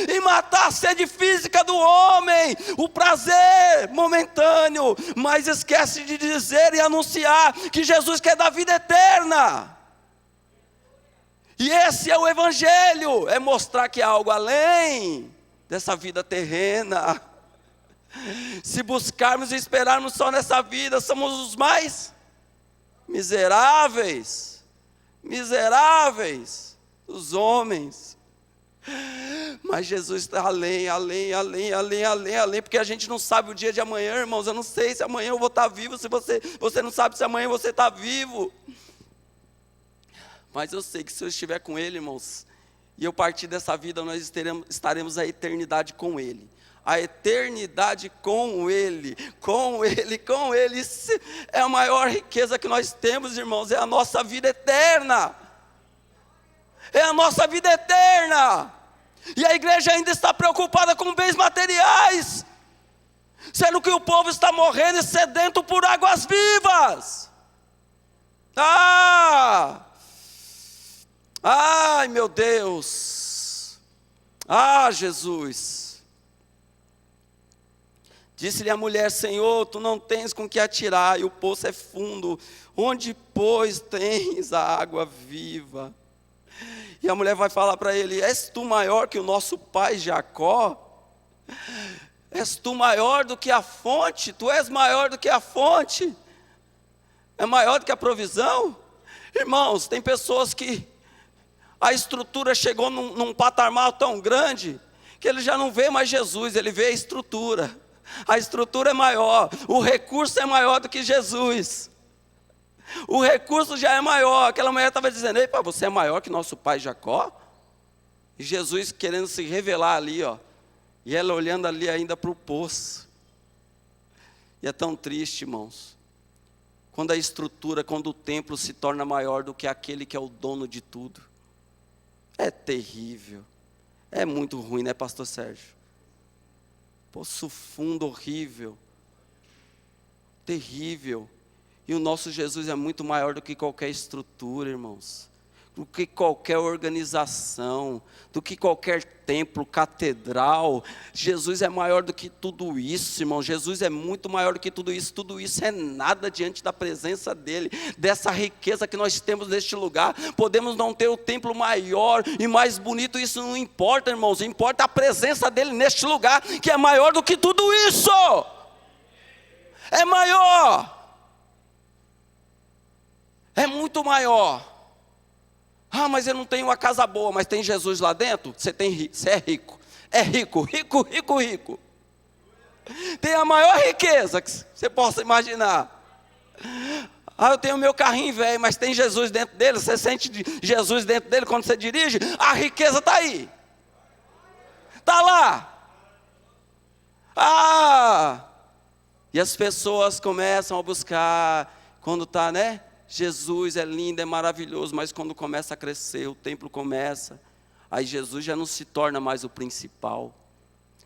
em matar a sede física do homem, o prazer momentâneo, mas esquece de dizer e anunciar que Jesus quer dar vida eterna. E esse é o Evangelho, é mostrar que há algo além dessa vida terrena. Se buscarmos e esperarmos só nessa vida, somos os mais miseráveis dos homens. Mas Jesus está além, porque a gente não sabe o dia de amanhã, irmãos. Eu não sei se amanhã eu vou estar vivo, se você não sabe se amanhã você está vivo. Mas eu sei que se eu estiver com Ele, irmãos, e eu partir dessa vida, nós estaremos a eternidade com Ele. A eternidade com Ele. Isso é a maior riqueza que nós temos, irmãos, é a nossa vida eterna. É a nossa vida eterna. E a igreja ainda está preocupada com bens materiais, sendo que o povo está morrendo e sedento por águas vivas. Ai, meu Deus. Jesus. Disse-lhe a mulher: Senhor, tu não tens com que atirar, e o poço é fundo, onde pois tens a água viva? E a mulher vai falar para ele: és tu maior que o nosso pai Jacó? És tu maior do que a fonte? Tu és maior do que a fonte? É maior do que a provisão? Irmãos, tem pessoas que a estrutura chegou num patamar tão grande que ele já não vê mais Jesus, ele vê a estrutura. A estrutura é maior, o recurso é maior do que Jesus. O recurso já é maior. Aquela mulher estava dizendo: ei, você é maior que nosso pai Jacó? E Jesus querendo se revelar ali, e ela olhando ali ainda para o poço. E é tão triste, irmãos, quando a estrutura, quando o templo se torna maior do que aquele que é o dono de tudo. É terrível, é muito ruim, né, pastor Sérgio? Poço fundo, horrível, terrível. E o nosso Jesus é muito maior do que qualquer estrutura, irmãos, do que qualquer organização, do que qualquer templo, catedral. Jesus é maior do que tudo isso, irmão. Jesus é muito maior do que tudo isso é nada diante da presença dele, dessa riqueza que nós temos neste lugar. Podemos não ter o templo maior e mais bonito, isso não importa, irmãos, importa a presença dele neste lugar, que é maior do que tudo isso, é maior, é muito maior. Mas eu não tenho uma casa boa, mas tem Jesus lá dentro? Você é rico. É rico. Tem a maior riqueza que você possa imaginar. Eu tenho meu carrinho velho, mas tem Jesus dentro dele. Você sente Jesus dentro dele quando você dirige? A riqueza está aí. Está lá. E as pessoas começam a buscar, quando está, né? Jesus é lindo, é maravilhoso, mas quando começa a crescer, o templo começa, aí Jesus já não se torna mais o principal,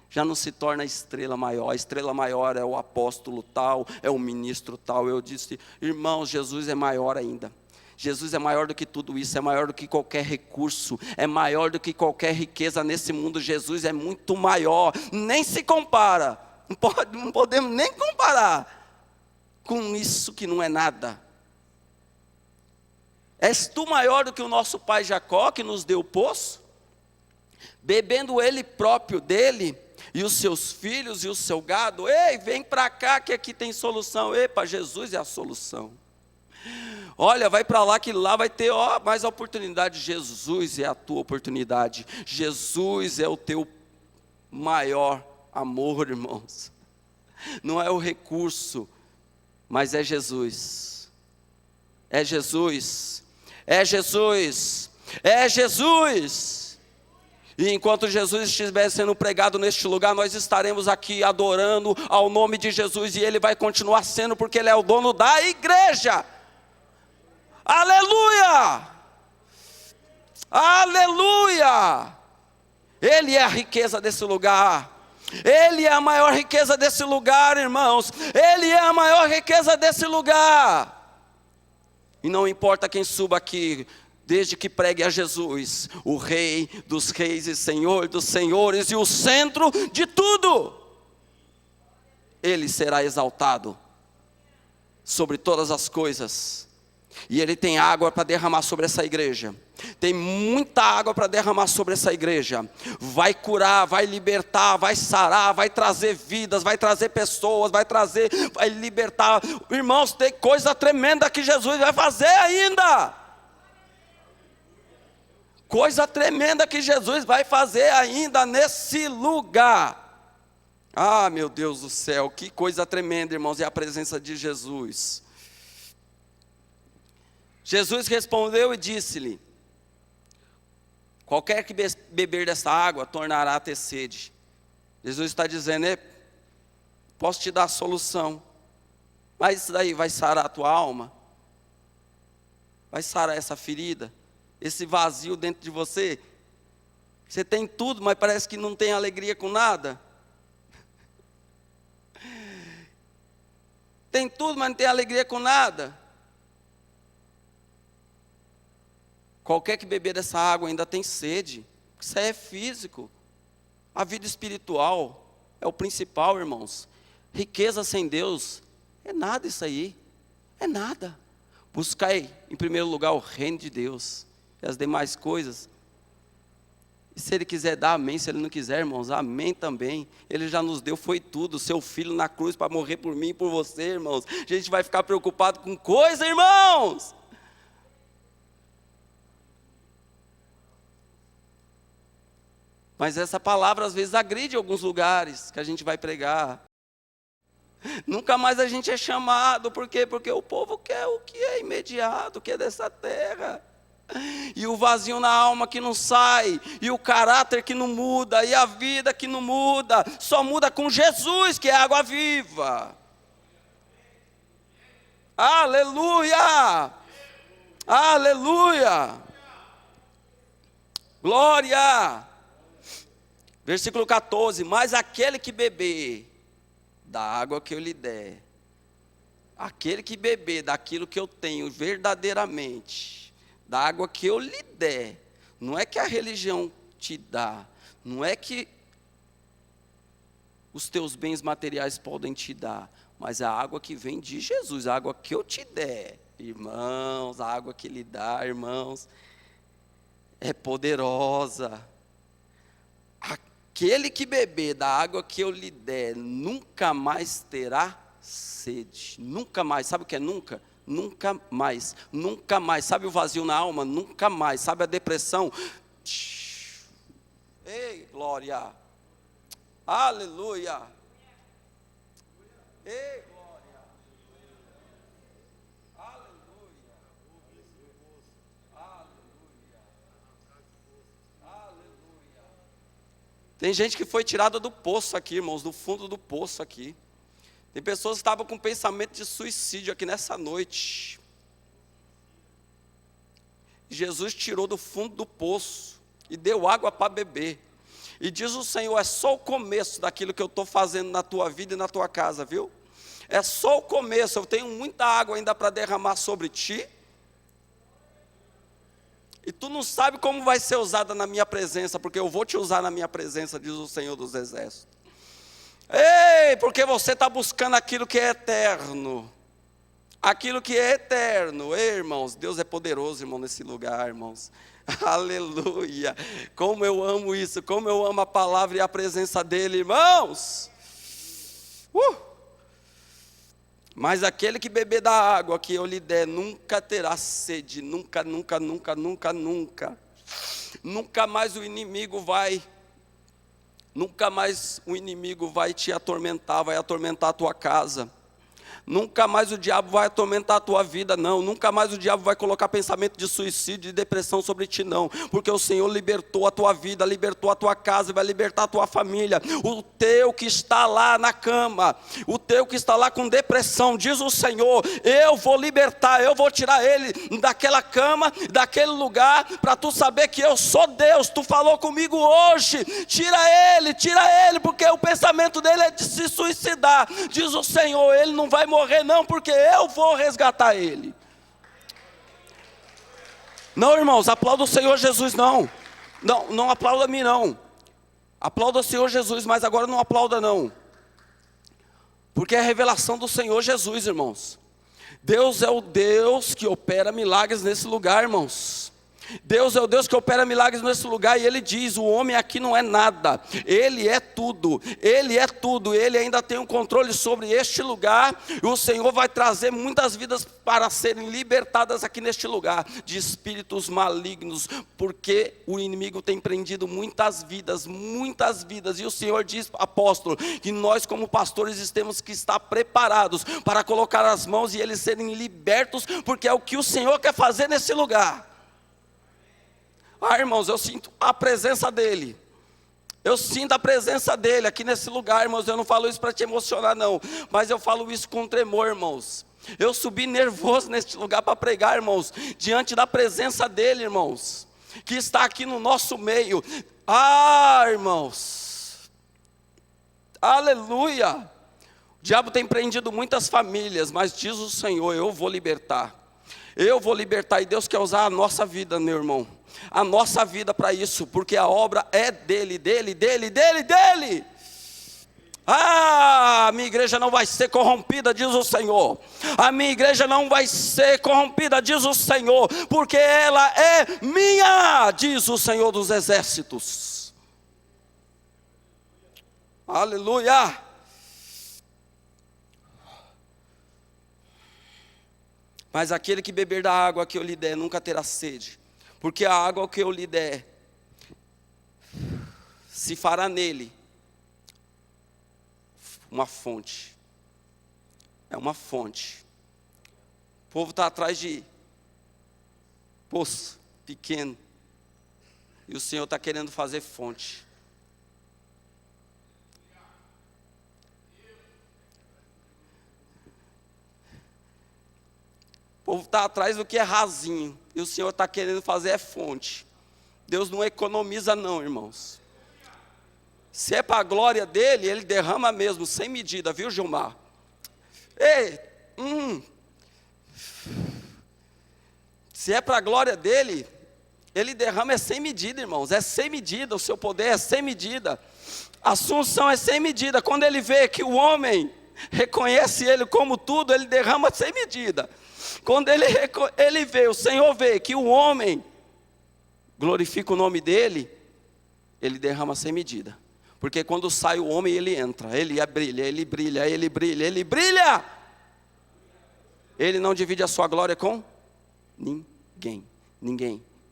já não se torna a estrela maior é o apóstolo tal, é o ministro tal. Eu disse, irmãos, Jesus é maior ainda. Jesus é maior do que tudo isso, é maior do que qualquer recurso, é maior do que qualquer riqueza nesse mundo. Jesus é muito maior, nem se compara, não podemos nem comparar com isso que não é nada. És tu maior do que o nosso pai Jacó, que nos deu o poço? Bebendo ele próprio dele, e os seus filhos e o seu gado? Ei, vem para cá que aqui tem solução. Epa, Jesus é a solução. Olha, vai para lá que lá vai ter mais oportunidade. Jesus é a tua oportunidade. Jesus é o teu maior amor, irmãos. Não é o recurso, mas é Jesus. É Jesus. É Jesus. É Jesus. E enquanto Jesus estiver sendo pregado neste lugar, nós estaremos aqui adorando ao nome de Jesus, e Ele vai continuar sendo, porque Ele é o dono da igreja. Aleluia! Aleluia! Ele é a riqueza desse lugar. Ele é a maior riqueza desse lugar, irmãos. Ele é a maior riqueza desse lugar. E não importa quem suba aqui, desde que pregue a Jesus, o Rei dos reis e Senhor dos senhores, e o centro de tudo, Ele será exaltado sobre todas as coisas. E Ele tem água para derramar sobre essa igreja. Tem muita água para derramar sobre essa igreja. Vai curar, vai libertar, vai sarar, vai trazer vidas, vai trazer pessoas, vai libertar. Irmãos, tem coisa tremenda que Jesus vai fazer ainda. Coisa tremenda que Jesus vai fazer ainda nesse lugar. Ah, meu Deus do céu, que coisa tremenda, irmãos, é a presença de Jesus. Jesus respondeu e disse-lhe: qualquer que beber dessa água tornará a ter sede. Jesus está dizendo, posso te dar a solução, mas isso daí vai sarar a tua alma? Vai sarar essa ferida? Esse vazio dentro de você? Você tem tudo, mas parece que não tem alegria com nada. Tem tudo, mas não tem alegria com nada. Qualquer que beber dessa água ainda tem sede. Isso aí é físico. A vida espiritual é o principal, irmãos. Riqueza sem Deus é nada isso aí. É nada. Buscai em primeiro lugar o reino de Deus e as demais coisas. E se Ele quiser dar, amém. Se Ele não quiser, irmãos, amém também. Ele já nos deu, foi tudo. O seu Filho na cruz para morrer por mim e por você, irmãos. A gente vai ficar preocupado com coisa, irmãos. Mas essa palavra às vezes agride alguns lugares que a gente vai pregar. Nunca mais a gente é chamado. Por quê? Porque o povo quer o que é imediato, o que é dessa terra. E o vazio na alma que não sai, e o caráter que não muda, e a vida que não muda, só muda com Jesus, que é água viva. Aleluia! Aleluia! Glória! Versículo 14, mas aquele que beber da água que eu lhe der, aquele que beber daquilo que eu tenho verdadeiramente, da água que eu lhe der, não é que a religião te dá, não é que os teus bens materiais podem te dar, mas a água que vem de Jesus, a água que eu te der, irmãos, a água que Ele dá, irmãos, é poderosa. Aquele que beber da água que eu lhe der, nunca mais terá sede. Nunca mais. Sabe o que é nunca? Nunca mais. Nunca mais. Sabe o vazio na alma? Nunca mais. Sabe a depressão? Ei, glória. Aleluia. Ei, glória. Aleluia. Aleluia. Aleluia. Tem gente que foi tirada do poço aqui, irmãos, do fundo do poço aqui. Tem pessoas que estavam com pensamento de suicídio aqui nessa noite. Jesus tirou do fundo do poço e deu água para beber. E diz o Senhor, é só o começo daquilo que eu estou fazendo na tua vida e na tua casa, viu? É só o começo, eu tenho muita água ainda para derramar sobre ti. E tu não sabe como vai ser usada na minha presença, porque eu vou te usar na minha presença, diz o Senhor dos Exércitos. Ei, porque você está buscando aquilo que é eterno. Aquilo que é eterno. Ei, irmãos, Deus é poderoso, irmão, nesse lugar, irmãos. Aleluia. Como eu amo isso, como eu amo a palavra e a presença dele, irmãos. Mas aquele que beber da água que eu lhe der, nunca terá sede, nunca, nunca, nunca, nunca, nunca. Nunca mais o inimigo vai te atormentar, vai atormentar a tua casa. Nunca mais o diabo vai atormentar a tua vida, não. Nunca mais o diabo vai colocar pensamento de suicídio, de depressão sobre ti, não. Porque o Senhor libertou a tua vida, libertou a tua casa, vai libertar a tua família. O teu que está lá na cama, o teu que está lá com depressão, diz o Senhor, eu vou libertar, eu vou tirar ele daquela cama, daquele lugar, para tu saber que eu sou Deus. Tu falou comigo hoje, tira ele, porque o pensamento dele é de se suicidar. Diz o Senhor, ele não vai morrer não, porque eu vou resgatar ele. Não, irmãos, aplauda o Senhor Jesus, não aplauda a mim, não. Aplauda o Senhor Jesus, mas agora não aplauda não, porque é a revelação do Senhor Jesus, irmãos. Deus é o Deus que opera milagres nesse lugar, irmãos. Deus é o Deus que opera milagres nesse lugar, e Ele diz, o homem aqui não é nada, Ele é tudo, Ele ainda tem um controle sobre este lugar, e o Senhor vai trazer muitas vidas para serem libertadas aqui neste lugar, de espíritos malignos, porque o inimigo tem prendido muitas vidas, e o Senhor diz, apóstolo, que nós como pastores temos que estar preparados, para colocar as mãos e eles serem libertos, porque é o que o Senhor quer fazer nesse lugar. Irmãos, eu sinto a presença dEle. Eu sinto a presença dEle aqui nesse lugar, irmãos. Eu não falo isso para te emocionar, não. Mas eu falo isso com tremor, irmãos. Eu subi nervoso neste lugar para pregar, irmãos. Diante da presença dEle, irmãos. Que está aqui no nosso meio. Irmãos. Aleluia. O diabo tem prendido muitas famílias, mas diz o Senhor, eu vou libertar. Eu vou libertar, e Deus quer usar a nossa vida, meu irmão. A nossa vida para isso, porque a obra é dele. A minha igreja não vai ser corrompida, diz o Senhor. A minha igreja não vai ser corrompida, diz o Senhor, porque ela é minha, diz o Senhor dos Exércitos. Aleluia. Mas aquele que beber da água que eu lhe der nunca terá sede, porque a água que eu lhe der se fará nele uma fonte. É uma fonte. O povo está atrás de poço pequeno, e o Senhor está querendo fazer fonte. O povo está atrás do que é rasinho, e o Senhor está querendo fazer é fonte. Deus não economiza não, irmãos. Se é para a glória dele, ele derrama mesmo, sem medida, viu, Gilmar? Se é para a glória dele, ele derrama é sem medida, irmãos. É sem medida, o seu poder é sem medida. A assunção é sem medida. Quando ele vê que o homem reconhece ele como tudo, ele derrama sem medida. Quando ele vê, o Senhor vê que o homem glorifica o nome dele, ele derrama sem medida. Porque quando sai o homem, ele entra, ele brilha. Ele não divide a sua glória com ninguém,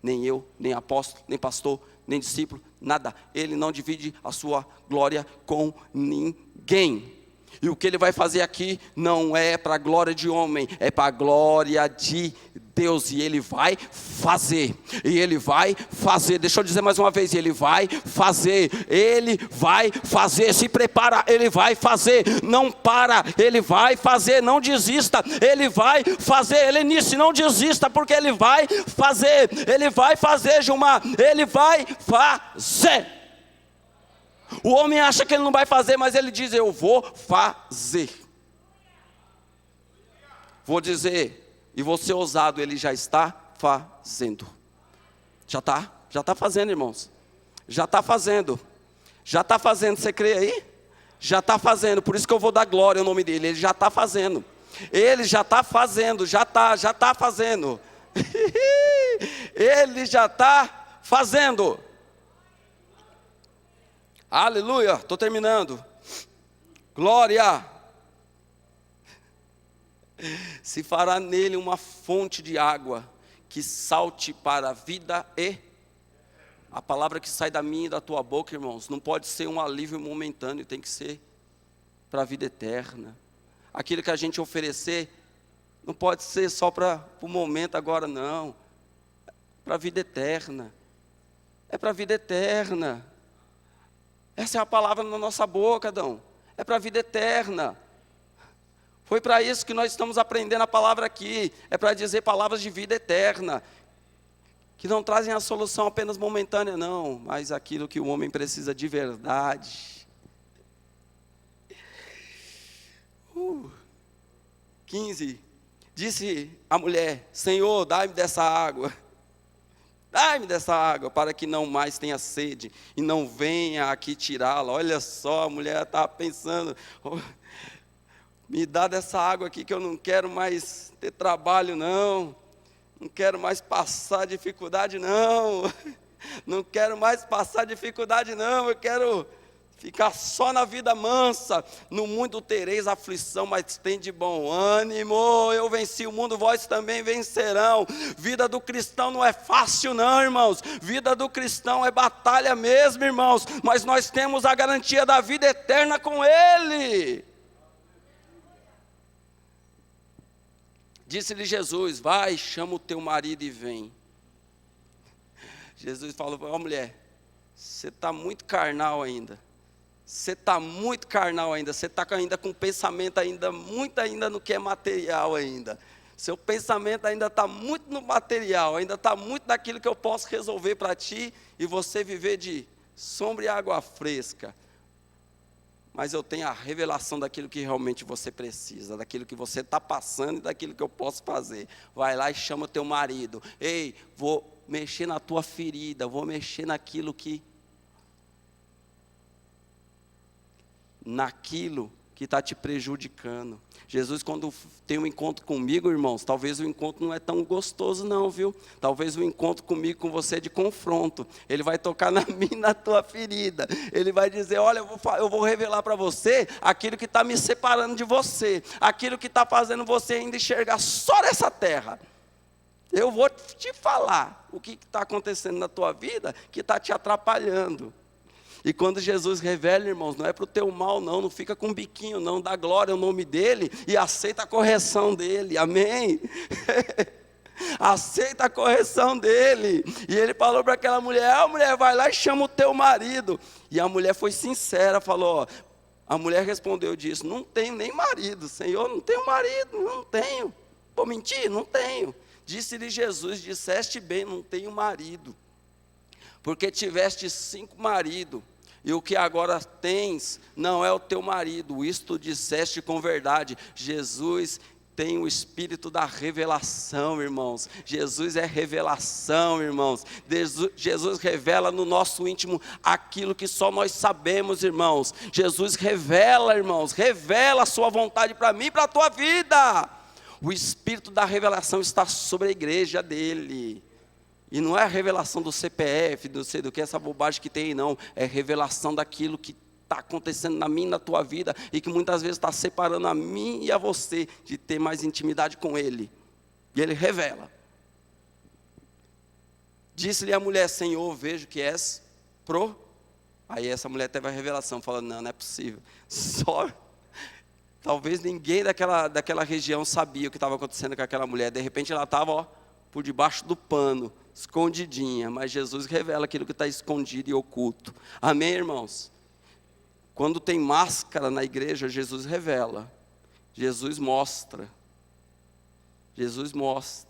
nem eu, nem apóstolo, nem pastor, nem discípulo, nada. Ele não divide a sua glória com ninguém. E o que ele vai fazer aqui não é para a glória de homem, é para a glória de Deus, e Ele vai fazer, e Ele vai fazer, deixa eu dizer mais uma vez, Ele vai fazer, se prepara, Ele vai fazer, não para, Ele vai fazer, não desista, Ele vai fazer, Helenice, não desista, porque Ele vai fazer, Gilmar, Ele vai fazer. O homem acha que ele não vai fazer, mas ele diz, eu vou fazer. Vou dizer, e vou ser ousado, ele já está fazendo. Já está fazendo, irmãos. Já está fazendo, você crê aí? Já está fazendo, por isso que eu vou dar glória ao nome dele, ele já está fazendo. Ele já está fazendo, já está fazendo. Ele já está fazendo. Aleluia, estou terminando. Glória. Se fará nele uma fonte de água que salte para a vida e... A palavra que sai da minha e da tua boca, irmãos, não pode ser um alívio momentâneo, tem que ser para a vida eterna. Aquilo que a gente oferecer, não pode ser só para o momento agora, não. Para a vida eterna. É para a vida eterna. Essa é a palavra na nossa boca, Adão. É para a vida eterna. Foi para isso que nós estamos aprendendo a palavra aqui. É para dizer palavras de vida eterna. Que não trazem a solução apenas momentânea, não. Mas aquilo que o homem precisa de verdade. 15. Disse a mulher, Senhor, dai-me dessa água. Dai-me dessa água, para que não mais tenha sede. E não venha aqui tirá-la. Olha só, a mulher estava pensando... Me dá dessa água aqui que eu não quero mais ter trabalho, não. Não quero mais passar dificuldade, não. Não quero mais passar dificuldade, não. Eu quero ficar só na vida mansa. No mundo tereis aflição, mas tem de bom ânimo. Eu venci o mundo, vós também vencerão. Vida do cristão não é fácil, não, irmãos. Vida do cristão é batalha mesmo, irmãos. Mas nós temos a garantia da vida eterna com Ele. Disse-lhe Jesus, vai, chama o teu marido e vem. Jesus falou, ó mulher, você está muito carnal ainda. Você está muito carnal ainda. Você está ainda com pensamento ainda, muito ainda no que é material ainda. Seu pensamento ainda está muito no material, ainda está muito naquilo que eu posso resolver para ti e você viver de sombra e água fresca. Mas eu tenho a revelação daquilo que realmente você precisa, daquilo que você está passando e daquilo que eu posso fazer. Vai lá e chama o teu marido. Ei, vou mexer na tua ferida, vou mexer naquilo que está te prejudicando. Jesus, quando tem um encontro comigo, irmãos, talvez o encontro não é tão gostoso não, viu? Talvez o encontro comigo, com você, é de confronto. Ele vai tocar na minha e na tua ferida. Ele vai dizer, olha, eu vou revelar para você aquilo que está me separando de você. Aquilo que está fazendo você ainda enxergar só nessa terra. Eu vou te falar o que está acontecendo na tua vida que está te atrapalhando. E quando Jesus revela, irmãos, não é para o teu mal, não fica com um biquinho, não, dá glória ao nome dEle e aceita a correção dEle, amém? Aceita a correção dEle. E Ele falou para aquela mulher, mulher, vai lá e chama o teu marido. E a mulher foi sincera, falou, a mulher respondeu, disse, não tenho nem marido, Senhor, não tenho marido, não tenho. Vou mentir? Não tenho. Disse-lhe Jesus, disseste bem, não tenho marido, porque tiveste 5 maridos, e o que agora tens não é o teu marido, isto disseste com verdade. Jesus tem o espírito da revelação, irmãos. Jesus é revelação, irmãos. Jesus revela no nosso íntimo aquilo que só nós sabemos, irmãos. Jesus revela, irmãos, revela a sua vontade para mim e para a tua vida. O espírito da revelação está sobre a igreja dele. E não é a revelação do CPF, não sei do que, essa bobagem que tem, não. É revelação daquilo que está acontecendo na minha e na tua vida, e que muitas vezes está separando a mim e a você de ter mais intimidade com Ele. E Ele revela. Disse-lhe a mulher, Senhor, vejo que és pro. Aí essa mulher teve a revelação, falando, não é possível. Talvez ninguém daquela região sabia o que estava acontecendo com aquela mulher. De repente ela estava, por debaixo do pano, escondidinha, mas Jesus revela aquilo que está escondido e oculto. Amém, irmãos? Quando tem máscara na igreja, Jesus revela, Jesus mostra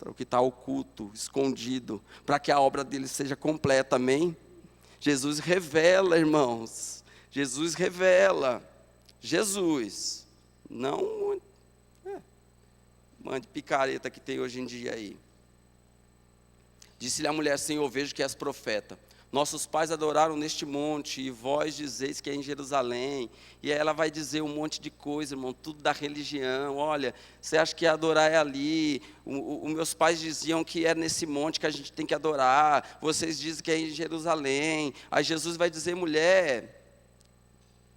o que está oculto, escondido, para que a obra dele seja completa, amém? Jesus revela, irmãos, Jesus revela, Jesus, não mande picareta que tem hoje em dia aí. Disse-lhe a mulher: Senhor, vejo que és profeta. Nossos pais adoraram neste monte, e vós dizeis que é em Jerusalém. E aí ela vai dizer um monte de coisa, irmão, tudo da religião. Olha, você acha que adorar é ali? Os meus pais diziam que é nesse monte que a gente tem que adorar. Vocês dizem que é em Jerusalém. Aí Jesus vai dizer: mulher,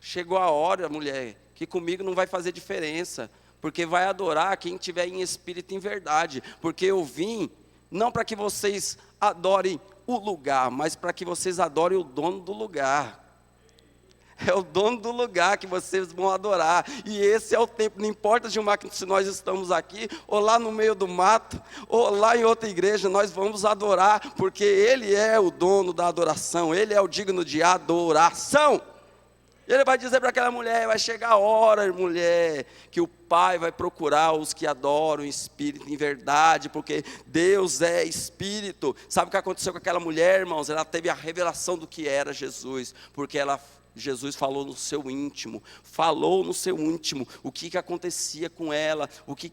chegou a hora, mulher, que comigo não vai fazer diferença. Porque vai adorar quem estiver em espírito e em verdade. Porque eu vim, não para que vocês adorem o lugar, mas para que vocês adorem o dono do lugar. É o dono do lugar que vocês vão adorar. E esse é o tempo, não importa, Gilmar, se nós estamos aqui, ou lá no meio do mato, ou lá em outra igreja, nós vamos adorar, porque Ele é o dono da adoração, Ele é o digno de adoração. Ele vai dizer para aquela mulher: vai chegar a hora, mulher, que o Pai vai procurar os que adoram em espírito e em verdade, porque Deus é espírito. Sabe o que aconteceu com aquela mulher, irmãos? Ela teve a revelação do que era Jesus, porque Jesus falou no seu íntimo, o que acontecia com ela, o que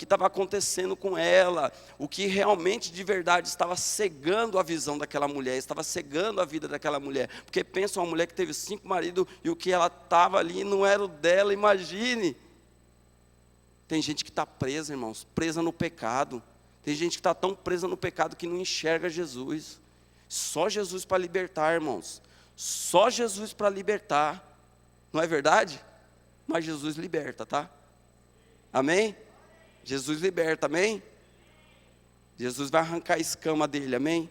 estava acontecendo com ela, o que realmente de verdade estava cegando a visão daquela mulher, estava cegando a vida daquela mulher, porque pensa, uma mulher que teve 5 maridos, e o que ela estava ali não era o dela, imagine. Tem gente que está presa, irmãos, presa no pecado, tem gente que está tão presa no pecado que não enxerga Jesus, só Jesus para libertar, irmãos. Só Jesus para libertar, não é verdade? Mas Jesus liberta, tá? Amém? Jesus liberta, amém? Jesus vai arrancar a escama dele, amém?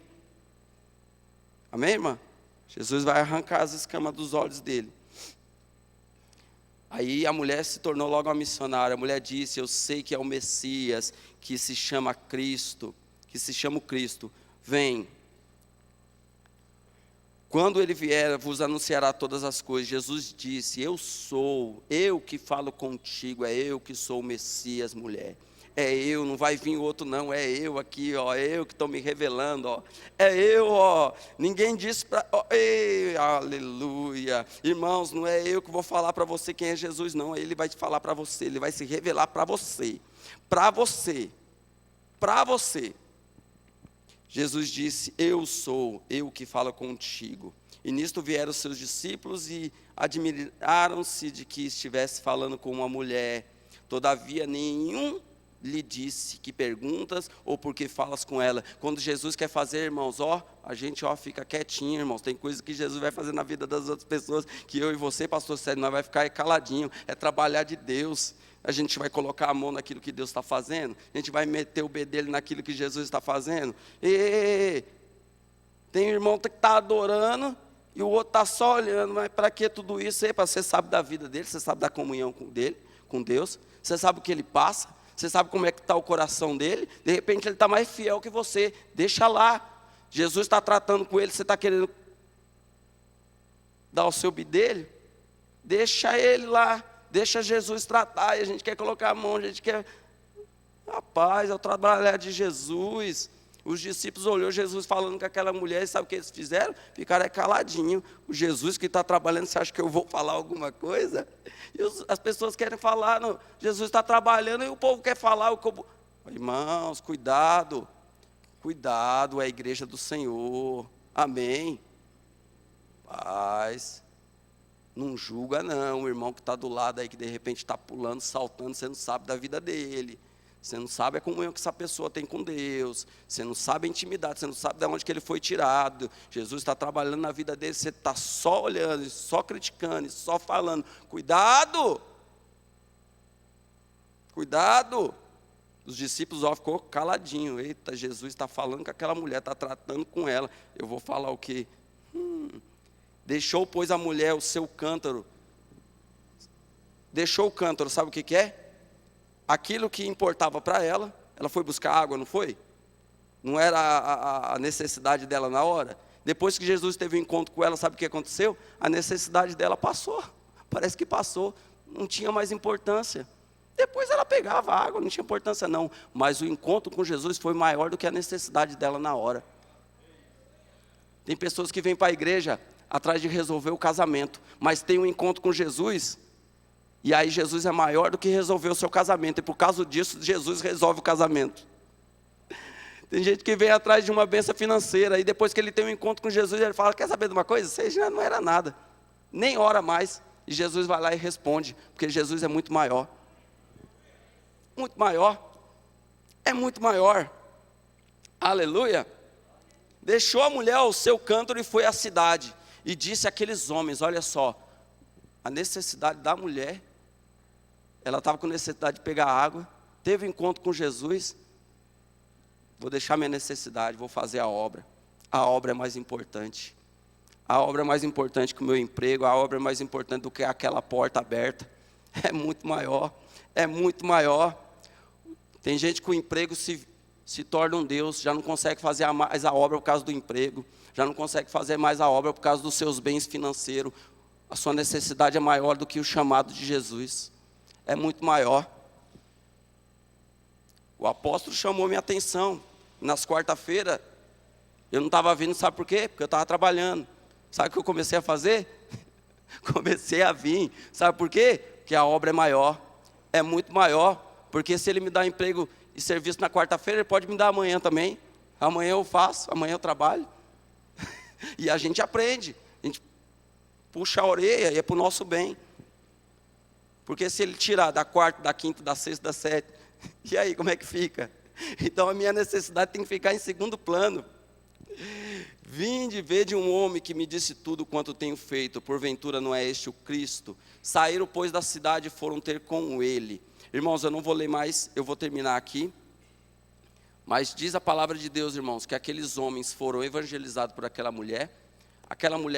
Amém, irmã? Jesus vai arrancar as escamas dos olhos dele. Aí a mulher se tornou logo uma missionária. A mulher disse: eu sei que é o Messias, que se chama Cristo, que se chama o Cristo. Vem. Quando ele vier, vos anunciará todas as coisas. Jesus disse: eu que falo contigo, é eu que sou o Messias, mulher. É eu, não vai vir outro não, é eu aqui, ó, é eu que estou me revelando, ó. É eu, ó. Ninguém disse para... aleluia. Irmãos, não é eu que vou falar para você quem é Jesus, não. Ele vai te falar para você, ele vai se revelar para você. Para você. Para você. Jesus disse: eu sou, eu que falo contigo. E nisto vieram os seus discípulos e admiraram-se de que estivesse falando com uma mulher. Todavia nenhum lhe disse: que perguntas ou por que falas com ela. Quando Jesus quer fazer, irmãos, a gente fica quietinho, irmãos. Tem coisas que Jesus vai fazer na vida das outras pessoas, que eu e você, pastor Sérgio, nós vai ficar caladinho. É trabalhar de Deus. A gente vai colocar a mão naquilo que Deus está fazendo, a gente vai meter o bedelho naquilo que Jesus está fazendo. Tem irmão que está adorando e o outro está só olhando. Mas para que tudo isso? Você sabe da vida dele, você sabe da comunhão dele, com Deus, você sabe o que ele passa, você sabe como é que está o coração dele. De repente ele está mais fiel que você, deixa lá. Jesus está tratando com ele, você está querendo dar o seu bedelho? Deixa ele lá. Deixa Jesus tratar, e a gente quer colocar a mão, a gente quer... Rapaz, é o trabalhar de Jesus. Os discípulos olhou Jesus falando com aquela mulher, e sabe o que eles fizeram? Ficaram caladinhos. O Jesus que está trabalhando, você acha que eu vou falar alguma coisa? E as pessoas querem falar, não, Jesus está trabalhando, e o povo quer falar. Irmãos, cuidado, é a igreja do Senhor, amém? Paz. Não julga não, o irmão que está do lado aí, que de repente está pulando, saltando, você não sabe da vida dele, você não sabe a comunhão que essa pessoa tem com Deus, você não sabe a intimidade, você não sabe de onde que ele foi tirado. Jesus está trabalhando na vida dele, você está só olhando, só criticando, só falando. Cuidado! Cuidado! Os discípulos ficou caladinho. Eita, Jesus está falando com aquela mulher, está tratando com ela, eu vou falar o quê? Deixou, pois, a mulher o seu cântaro. Deixou o cântaro, sabe o que é? Aquilo que importava para ela. Ela foi buscar água, não foi? Não era a necessidade dela na hora? Depois que Jesus teve um encontro com ela, sabe o que aconteceu? A necessidade dela passou. Parece que passou. Não tinha mais importância. Depois ela pegava água, não tinha importância não. Mas o encontro com Jesus foi maior do que a necessidade dela na hora. Tem pessoas que vêm para a igreja atrás de resolver o casamento, mas tem um encontro com Jesus, e aí Jesus é maior do que resolver o seu casamento, e por causa disso Jesus resolve o casamento. Tem gente que vem atrás de uma bênção financeira, e depois que ele tem um encontro com Jesus, ele fala, quer saber de uma coisa? Você já não era nada, nem ora mais, e Jesus vai lá e responde, porque Jesus é muito maior. Muito maior, é muito maior, aleluia. Deixou a mulher ao seu cântaro e foi à cidade, e disse àqueles homens, olha só, a necessidade da mulher, ela estava com necessidade de pegar água, teve um encontro com Jesus, vou deixar minha necessidade, vou fazer a obra é mais importante, a obra é mais importante que o meu emprego, a obra é mais importante do que aquela porta aberta, é muito maior, tem gente que o emprego se torna um Deus, já não consegue fazer mais a obra por causa do emprego, já não consegue fazer mais a obra por causa dos seus bens financeiros, a sua necessidade é maior do que o chamado de Jesus, é muito maior. O apóstolo chamou minha atenção, nas quarta-feiras, eu não estava vindo, sabe por quê? Porque eu estava trabalhando, sabe o que eu comecei a fazer? Comecei a vir, sabe por quê? Porque a obra é maior, é muito maior, porque se ele me dá emprego e serviço na quarta-feira, ele pode me dar amanhã também, amanhã eu faço, amanhã eu trabalho, e a gente aprende, a gente puxa a orelha e é para o nosso bem, porque se ele tirar da quarta, da quinta, da sexta, da sétima, e aí como é que fica? Então a minha necessidade tem que ficar em segundo plano. Vinde ver de um homem que me disse tudo quanto tenho feito, porventura não é este o Cristo? Saíram, pois, da cidade e foram ter com ele. Irmãos, eu não vou ler mais, eu vou terminar aqui. Mas diz a palavra de Deus, irmãos, que aqueles homens foram evangelizados por aquela mulher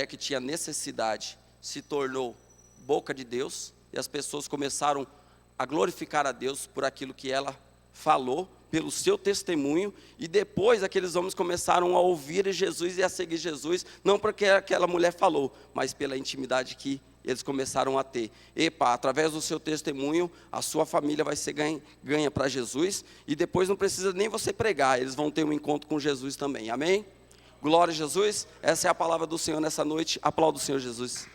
que tinha necessidade se tornou boca de Deus, e as pessoas começaram a glorificar a Deus por aquilo que ela falou, pelo seu testemunho, e depois aqueles homens começaram a ouvir Jesus e a seguir Jesus, não porque aquela mulher falou, mas pela intimidade que eles começaram a ter. Através do seu testemunho, a sua família vai ser ganha para Jesus, e depois não precisa nem você pregar, eles vão ter um encontro com Jesus também, amém? Glória a Jesus, essa é a palavra do Senhor nessa noite, aplauda o Senhor Jesus.